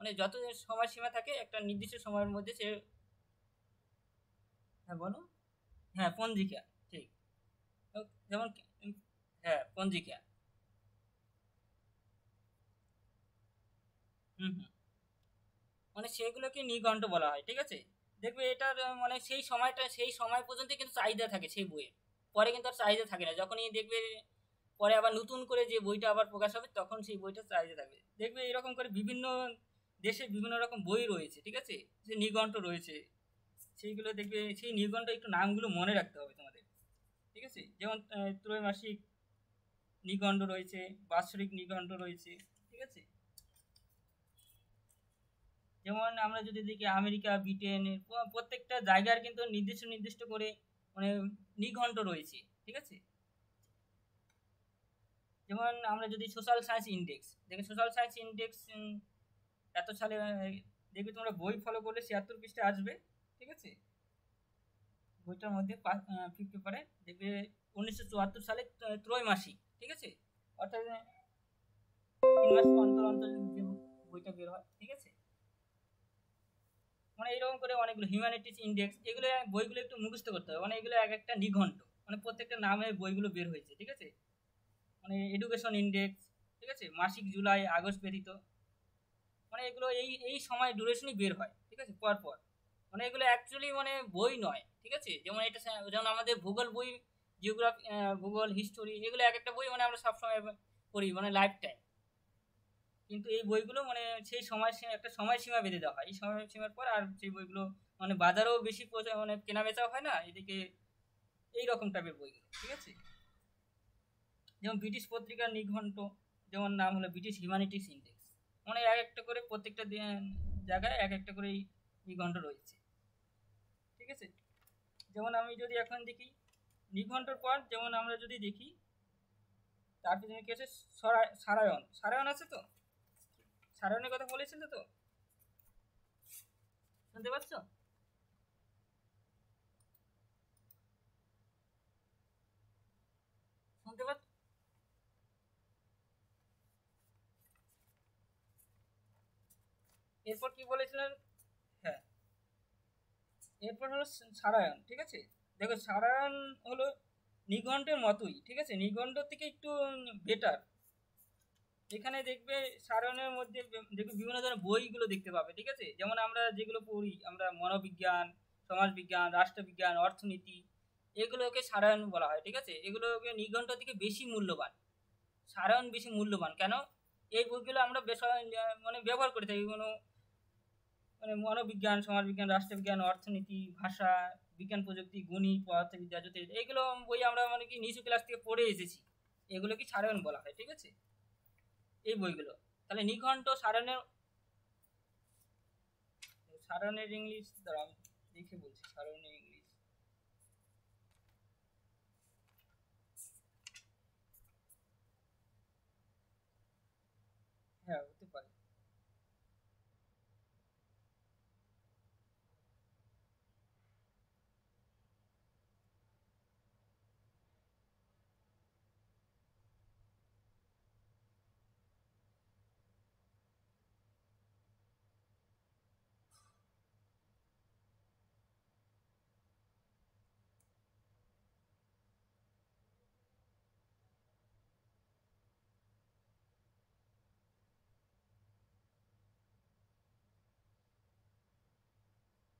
মানে যত সময়সীমা থাকে একটা নির্দিষ্ট সময়ের মধ্যে সে। হ্যাঁ বলো। হ্যাঁ পঞ্জিকা, ঠিক। যেমন হ্যাঁ পঞ্জিকা। হুম হুম, মানে সেগুলোকে নিঘণ্ট বলা হয়, ঠিক আছে। দেখবে এটার মানে সেই সময়টা সেই সময় পর্যন্ত কিন্তু চাহিদা থাকে সেই বইয়ের, পরে কিন্তু আর চাহিদা থাকে না, যখনই দেখবে পরে আবার নতুন করে যে বইটা আবার প্রকাশ হবে তখন সেই বইটা চাহিদা থাকবে। দেখবে এরকম করে বিভিন্ন দেশে বিভিন্ন রকম বই রয়েছে, ঠিক আছে, যে নিঘণ্ট রয়েছে, সেইগুলো দেখবে সেই নিঘণ্ট একটু নামগুলো মনে রাখতে হবে তোমাদের, ঠিক আছে। যেমন ত্রৈমাসিক নিঘণ্ট রয়েছে, বাৎসরিক নিঘণ্ট রয়েছে, ঠিক আছে। যেমন আমরা যদি দেখি আমেরিকা ব্রিটেন প্রত্যেকটা জায়গার কিন্তু নির্দিষ্ট নির্দিষ্ট করে মানে নিঘণ্ট রয়েছে, ঠিক আছে। যেমন আমরা যদি সোশ্যাল সায়েন্স ইন্ডেক্স দেখি, সোশ্যাল সায়েন্স ইন্ডেক্স এত সালে দেখবে তোমরা বই ফলো করলে 76 পৃষ্ঠা আসবে, ঠিক আছে। বইটার মধ্যে 5 পেপারে দেখবে 1974 সালে ত্রৈমাসিক, ঠিক আছে, অর্থাৎ 3 মাস অন্তর অন্তর যে বইটা বের হয়, ঠিক আছে। মানে এরকম করে অনেকগুলো হিউম্যানিটিস ইন্ডেক্স, এগুলো বইগুলো একটু মুখস্থ করতে হবে, মানে এগুলো এক একটা নিঘণ্ট, মানে প্রত্যেকটা নামের বইগুলো বের হয়েছে, ঠিক আছে। মানে এডুকেশন ইন্ডেক্স, ঠিক আছে, মাসিক জুলাই আগস্ট ব্যতীত, মানে এগুলো এই এই সময় ডিউরেশনই বের হয়, ঠিক আছে, পর পর। মানে এগুলো অ্যাকচুয়ালি মানে বই নয়, ঠিক আছে। যেমন এটা যেমন আমাদের ভূগোল বই জিওগ্রাফি, ভূগোল, হিস্টোরি, এগুলো এক একটা বই মানে আমরা সবসময় পড়ি মানে লাইফ টাইম। কিন্তু এই বইগুলো মানে সেই একটা সময়সীমা বেঁধে দেওয়া হয়, এই সময়সীমার পর আর সেই বইগুলো মানে বাজারেও বেশি মানে কেনা বেচাও হয় না এদিকে, এই রকম টাইপের বইগুলো, ঠিক আছে। যেমন ব্রিটিশ পত্রিকার নিঘণ্ট, যেমন নাম হলো ব্রিটিশ হিউম্যানিটিস ইন্ডেক্স, মানে এক একটা করে প্রত্যেকটা জায়গায় এক একটা করে নিঘণ্ট রয়েছে, ঠিক আছে। যেমন আমি যদি এখন দেখি নিঘণ্টর পর, যেমন আমরা যদি দেখি তার পিছনে কি আছে, সারায়ণ, সারায়ণ আছে তো, সারায়ণের কথা বলেছিল তো, শুনতে পাচ্ছ? শুনতে পাচ্ছ? এরপর কি বলেছিলেন? হ্যাঁ, এরপর হলো সারায়ণ, ঠিক আছে। দেখো সারায়ণ হলো নিঘণ্টের মতোই, ঠিক আছে, নিঘণ্টের থেকে একটু বেটার। এখানে দেখবে সারায়ণের মধ্যে দেখবে বিভিন্ন ধরনের বইগুলো দেখতে পাবে, ঠিক আছে। যেমন আমরা যেগুলো পড়ি, আমরা মনোবিজ্ঞান, সমাজবিজ্ঞান, রাষ্ট্রবিজ্ঞান, অর্থনীতি, এগুলোকে সারায়ণ বলা হয়, ঠিক আছে। এগুলোকে নিঘণ্ট থেকে বেশি মূল্যবান, সারায়ণ বেশি মূল্যবান কেন? এই বইগুলো আমরা বেশ মানে ব্যবহার করে থাকি কোনো মানে মনোবিজ্ঞান, সমাজবিজ্ঞান, রাষ্ট্রবিজ্ঞান, অর্থনীতি, ভাষা, বিজ্ঞান প্রযুক্তি, গণিত, পদার্থবিদ্যা, জ্যোতির্বিদ্যা, এইগুলো বই আমরা মানে কি নিচু ক্লাস থেকে পড়ে এসেছি, এগুলো কি সারায়ণ বলা হয়, ঠিক আছে, এই বইগুলো। তাহলে নিঘণ্ট সারায়ণের, সারায়ণের ইংলিশ দ্বারা আমি দেখে বলছি, সারায়ণের ইংলিশ, হ্যাঁ হতে পারে।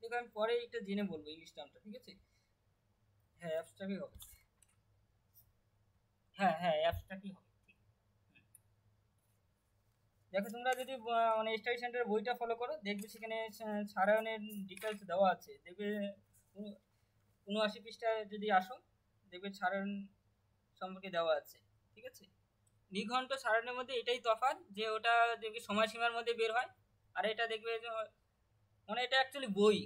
দেখো আমি পরে এটা জেনে বলবো ইংলিশ টার্মটা, ঠিক আছে। হ্যাঁ অ্যাবস্ট্রাক্টই হবে, হ্যাঁ হ্যাঁ অ্যাবস্ট্রাক্টই হবে, ঠিক। দেখো তোমরা যদি মানে স্টাডি সেন্টারের বইটা ফলো করো, দেখবে সেখানে সারায়ণের ডিটেলস দেওয়া আছে, দেখবে 79 পৃষ্ঠায় যদি আসো, দেখবে সারায়ণ সম্পর্কে দেওয়া আছে, ঠিক আছে। নিঘণ্ট সারায়ণের মধ্যে এটাই তফাৎ যে ওটা দেখবে সময়সীমার মধ্যে বের হয়, আর এটা দেখবে যে মানে এটা অ্যাকচুয়ালি বই,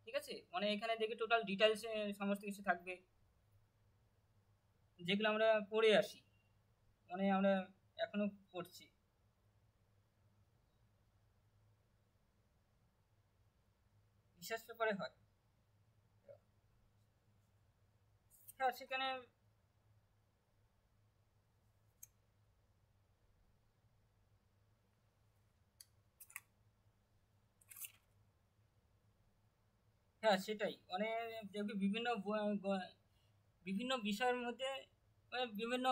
ঠিক আছে, মানে এখানে দেখবে টোটাল ডিটেলস সমস্ত কিছু থাকবে, যেগুলো আমরা পড়ে আসি, মানে আমরা এখনো পড়ছি। রিসার্চ পেপারে হয়, হ্যাঁ সেখানে, হ্যাঁ সেটাই মানে দেখবে বিভিন্ন বিভিন্ন বিষয়ের মধ্যে মানে বিভিন্ন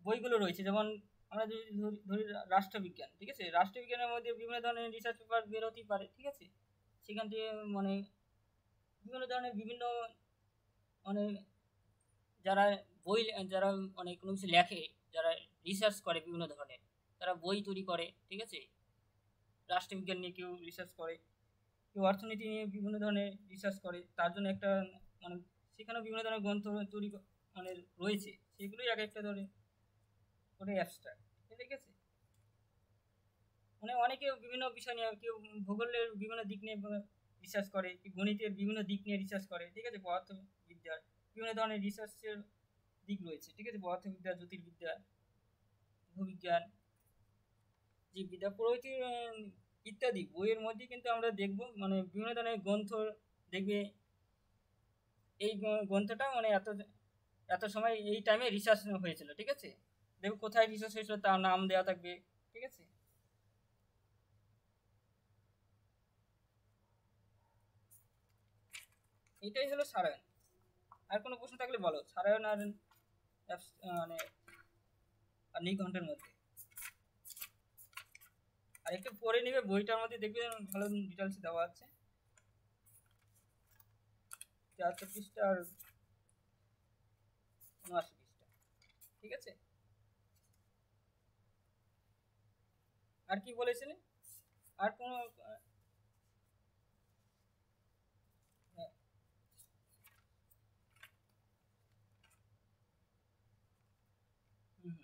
বইগুলো রয়েছে। যেমন আমরা যদি ধরি রাষ্ট্রবিজ্ঞান, ঠিক আছে, রাষ্ট্রবিজ্ঞানের মধ্যে বিভিন্ন ধরনের রিসার্চ পেপার বেরোতেই পারে, ঠিক আছে। সেখান থেকে মানে বিভিন্ন ধরনের বিভিন্ন মানে যারা বই, যারা মানে কোনো কিছু লেখে, যারা রিসার্চ করে বিভিন্ন ধরনের, তারা বই তৈরি করে, ঠিক আছে। রাষ্ট্রবিজ্ঞান নিয়ে কেউ রিসার্চ করে, কেউ অর্থনীতি নিয়ে বিভিন্ন ধরনের রিসার্চ করে, তার জন্য একটা মানে সেখানেও বিভিন্ন ধরনের গ্রন্থ তৈরি মানে রয়েছে, সেগুলোই এক একটা ধরে করে অ্যাবস্ট্রাক্ট, ঠিক আছে। মানে অনেকে বিভিন্ন বিষয় নিয়ে, কেউ ভূগোলের বিভিন্ন দিক নিয়ে রিসার্চ করে, কেউ গণিতের বিভিন্ন দিক নিয়ে রিসার্চ করে, ঠিক আছে। পদার্থবিদ্যার বিভিন্ন ধরনের রিসার্চের দিক রয়েছে, ঠিক আছে, পদার্থবিদ্যা, জ্যোতির্বিদ্যা, ভূবিজ্ঞান, জীববিদ্যা প্রভৃতি ইত্যাদি বইয়ের মধ্যে কিন্তু আমরা দেখব মানে বিভিন্ন ধরনের গ্রন্থ দেখবে, এই গ্রন্থটা মানে এত এত সময় এই টাইমে রিসার্চ হয়েছিল, ঠিক আছে। দেখবে কোথায় রিসার্চ হয়েছিল তার নাম দেওয়া থাকবে, ঠিক আছে। এটাই হলো সারায়ণ। আর কোনো প্রশ্ন থাকলে বলো, সারায়ণ আর মানে আর নিঘণ্টের মধ্যে। আর একটু পরে নিবে বইটার মধ্যে দেখবে ভালো ডিটেলস দেওয়া আছে, 73 পৃষ্ঠা আর 79 পৃষ্ঠা। ঠিক আছে, আর কি বলেছিলেন? আর কোনো হুম,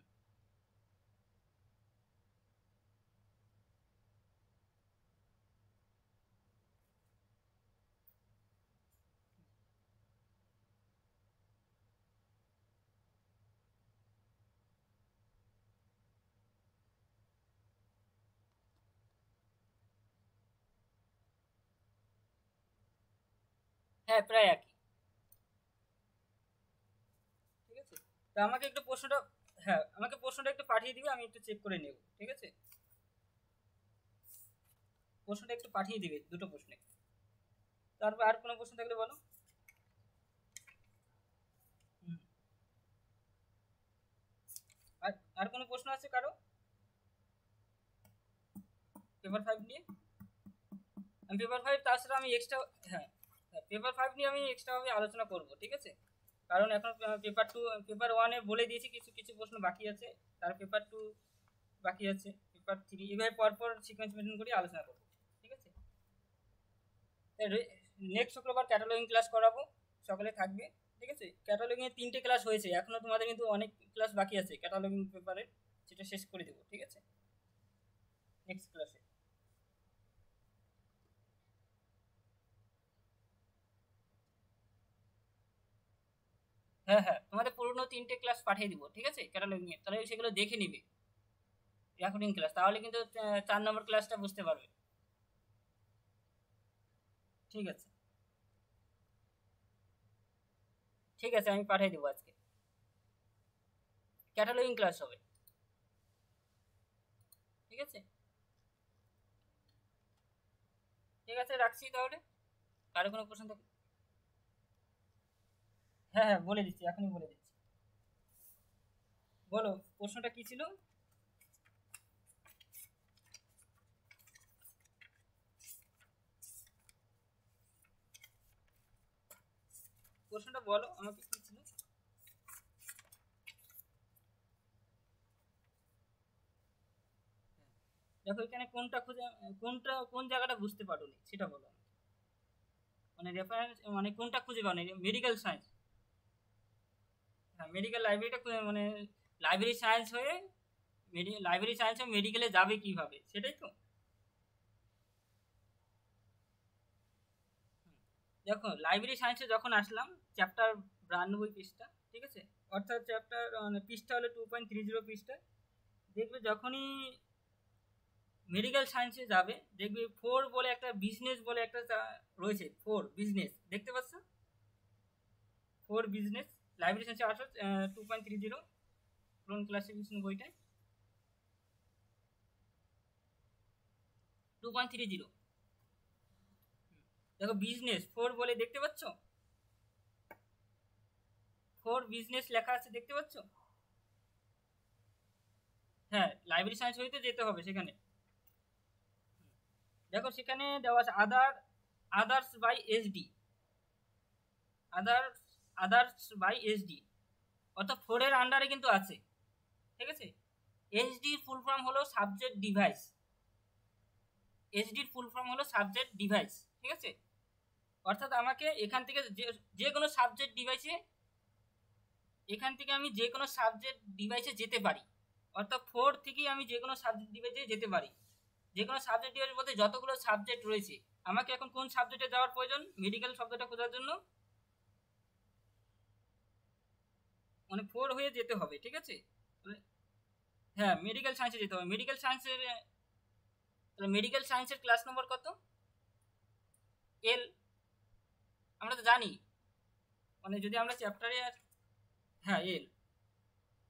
হ্যাঁ প্রায় একই। ঠিক আছে, তো আমাকে একটু প্রশ্নটা, হ্যাঁ আমাকে প্রশ্নটা একটু পাঠিয়ে দিবে, আমি একটু চেক করে নেব। ঠিক আছে, প্রশ্নটা একটু পাঠিয়ে দিবে, দুটো প্রশ্নে। তারপর আর কোনো প্রশ্ন থাকলে বলো। হুম, আর আর কোনো প্রশ্ন আছে কারো পেপার 5 নিয়ে? আমি পেপার 5 তাছাড়া আমি এক্সট্রা, হ্যাঁ পেপার 5 নিয়ে আমি এক্সট্রাভাবে আলোচনা করব। ঠিক আছে, কারণ এখন পেপার 2 পেপার 1-এ বলে দিয়েছি কিছু কিছু প্রশ্ন বাকি আছে, তার পেপার 2 বাকি আছে, পেপার 3, এভাবে পরপর সিকোয়েন্স মেনটেন করে আলোচনা করব। ঠিক আছে, নেক্সট শুক্রবার ক্যাটালগিং ক্লাস করাবো, সকালে থাকবে। ঠিক আছে, ক্যাটালগিং এর 3টে ক্লাস হয়েছে, এখনো তোমাদের কিন্তু অনেক ক্লাস বাকি আছে ক্যাটালগিং পেপারে, সেটা শেষ করে দেবো। ঠিক আছে, নেক্সট ক্লাসে। হ্যাঁ হ্যাঁ, তোমাদের পুরনো 3টে ক্লাস পাঠিয়ে দিব। ঠিক আছে, ক্যাটালগিং এর, তাহলে সেগুলো দেখে নিবে রেকর্ডিং ক্লাস, তাহলে কিন্তু 4 নম্বর ক্লাসটা বুঝতে পারবে। ঠিক আছে, ঠিক আছে, আমি পাঠিয়ে দেবো আজকে, ক্যাটালগিং ক্লাস হবে। ঠিক আছে, ঠিক আছে, রাখছি তাহলে। কারো কোনো প্রশ্ন থাকলে, হ্যাঁ হ্যাঁ বলে দিচ্ছি, এখনই বলে দিচ্ছি। বলো, প্রশ্নটা কি ছিল? প্রশ্নটা বলো আমাকে, কি ছিল? দেখো এখানে কোনটা খুঁজে, কোনটা কোন জায়গাটা বুঝতে পারোনি সেটা বলো আমাকে। মানে রেফারেন্স, মানে কোনটা খুঁজে পাওনি? মেডিকেল সায়েন্স, হ্যাঁ মেডিকেল লাইব্রেরিটা মানে লাইব্রেরি সায়েন্স হয়ে, লাইব্রেরি সায়েন্স হয়ে মেডিকেলে যাবে কিভাবে, সেটাই তো। হুম। দেখো লাইব্রেরি সায়েন্সে যখন আসলাম, চ্যাপ্টার 92 পৃষ্ঠা। ঠিক আছে, অর্থাৎ চ্যাপ্টার মানে পৃষ্ঠা হলো 2.30 পৃষ্ঠা। দেখবে যখনই মেডিকেল সায়েন্সে যাবে, দেখবে 4 বলে একটা বিজনেস বলে একটা রয়েছে, 4 বিজনেস দেখতে পাচ্ছ? 4 বিজনেস, লাইব্রেরি সায়েন্সে আসো 2.30 পুরন ক্লাসিফিকেশন বইটায় 2.30। দেখো বিজনেস 4 বলে দেখতে পাচ্ছ? 4 বিজনেস লেখা আছে, দেখতে পাচ্ছ? হ্যাঁ লাইব্রেরি সায়েন্স হইতে যেতে হবে সেখানে। দেখো সেখানে দেওয়া আছে others by SD, others others by SD, অর্থাৎ 4-এর আন্ডারে কিন্তু আছে। ঠিক আছে, এইচডির ফুল ফর্ম হলো সাবজেক্ট ডিভাইস, এইচডির ফুল ফর্ম হলো সাবজেক্ট ডিভাইস। ঠিক আছে, অর্থাৎ আমাকে এখান থেকে যে কোনো সাবজেক্ট ডিভাইসে, এখান থেকে আমি যে কোনো সাবজেক্ট ডিভাইসে যেতে পারি, অর্থাৎ 4 থেকেই আমি যে কোনো সাবজেক্ট ডিভাইসে যেতে পারি। যে কোনো সাবজেক্ট ডিভাইস বলতে যতগুলো সাবজেক্ট রয়েছে, আমাকে এখন কোন সাবজেক্টে যাওয়ার প্রয়োজন? মেডিকেল শব্দটা খোঁজার জন্য মানে 4 হয়ে যেতে হবে। ঠিক আছে, হ্যাঁ মেডিকেল সায়েন্সে যেতে হবে। মেডিকেল সায়েন্সের, তাহলে মেডিকেল সায়েন্সের ক্লাস নম্বর কত? এল, আমরা তো জানি, মানে যদি আমরা চ্যাপ্টারে, হ্যাঁ এল,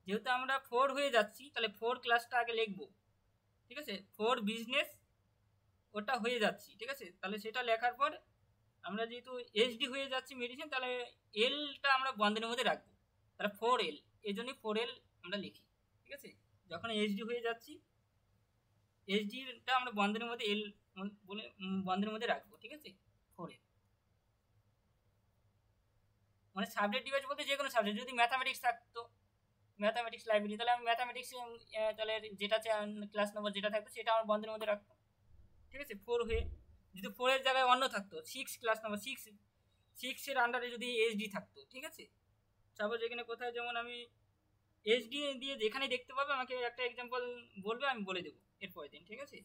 যেহেতু আমরা 4 হয়ে যাচ্ছি তাহলে 4 ক্লাসটা আগে লিখবো। ঠিক আছে, 4 বিজনেস ওটা হয়ে যাচ্ছি। ঠিক আছে, তাহলে সেটা লেখার পর আমরা যেহেতু এইচডি হয়ে যাচ্ছি মেডিসিন, তাহলে এলটা আমরা বন্ধনের মধ্যে রাখবো, তাহলে 4 এল, এই জন্যই 4 এল আমরা লিখি। ঠিক আছে, যখন এইচডি হয়ে যাচ্ছি, এইচডিটা আমরা বন্ধনের মধ্যে এল বলে বন্ধনের মধ্যে রাখবো। ঠিক আছে, 4 এল। মানে সাবজেক্ট ডিভাইস বলতে যে কোনো সাবজেক্ট, যদি ম্যাথামেটিক্স থাকতো ম্যাথামেটিক্স লাইব্রেরি, তাহলে আমি ম্যাথামেটিক্স তাহলে যেটা ক্লাস নম্বর যেটা থাকতো সেটা আমার বন্ধের মধ্যে রাখতাম, ঠিক আছে। 4 হয়ে যদি 4-এর জায়গায় অন্য থাকতো, 6 ক্লাস নম্বর 6-এর আন্ডারে যদি এইচডি থাকতো, ঠিক আছে। সাপোজ এখানে কোথায় যেমন আমি এইচডি দিয়ে যেখানে দেখতে পাবে আমাকে একটা এক্সাম্পল বলবে, আমি বলে দেবো এরপরের দিন, ঠিক আছে।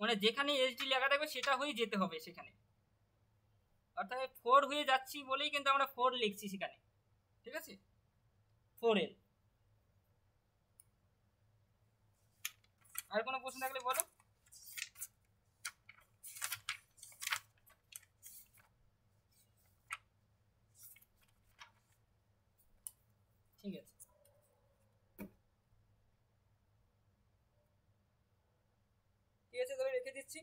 মানে যেখানে এইচডি লেখা থাকবে সেটা হয়ে যেতে হবে সেখানে, অর্থাৎ 4 হয়ে যাচ্ছি বলেই কিন্তু আমরা 4 লিখছি সেখানে, ঠিক আছে। 4 এর আর কোনো প্রশ্ন থাকলে বলো। ঠিক আছে, ঠিক আছে, তাহলে রেখে দিচ্ছি।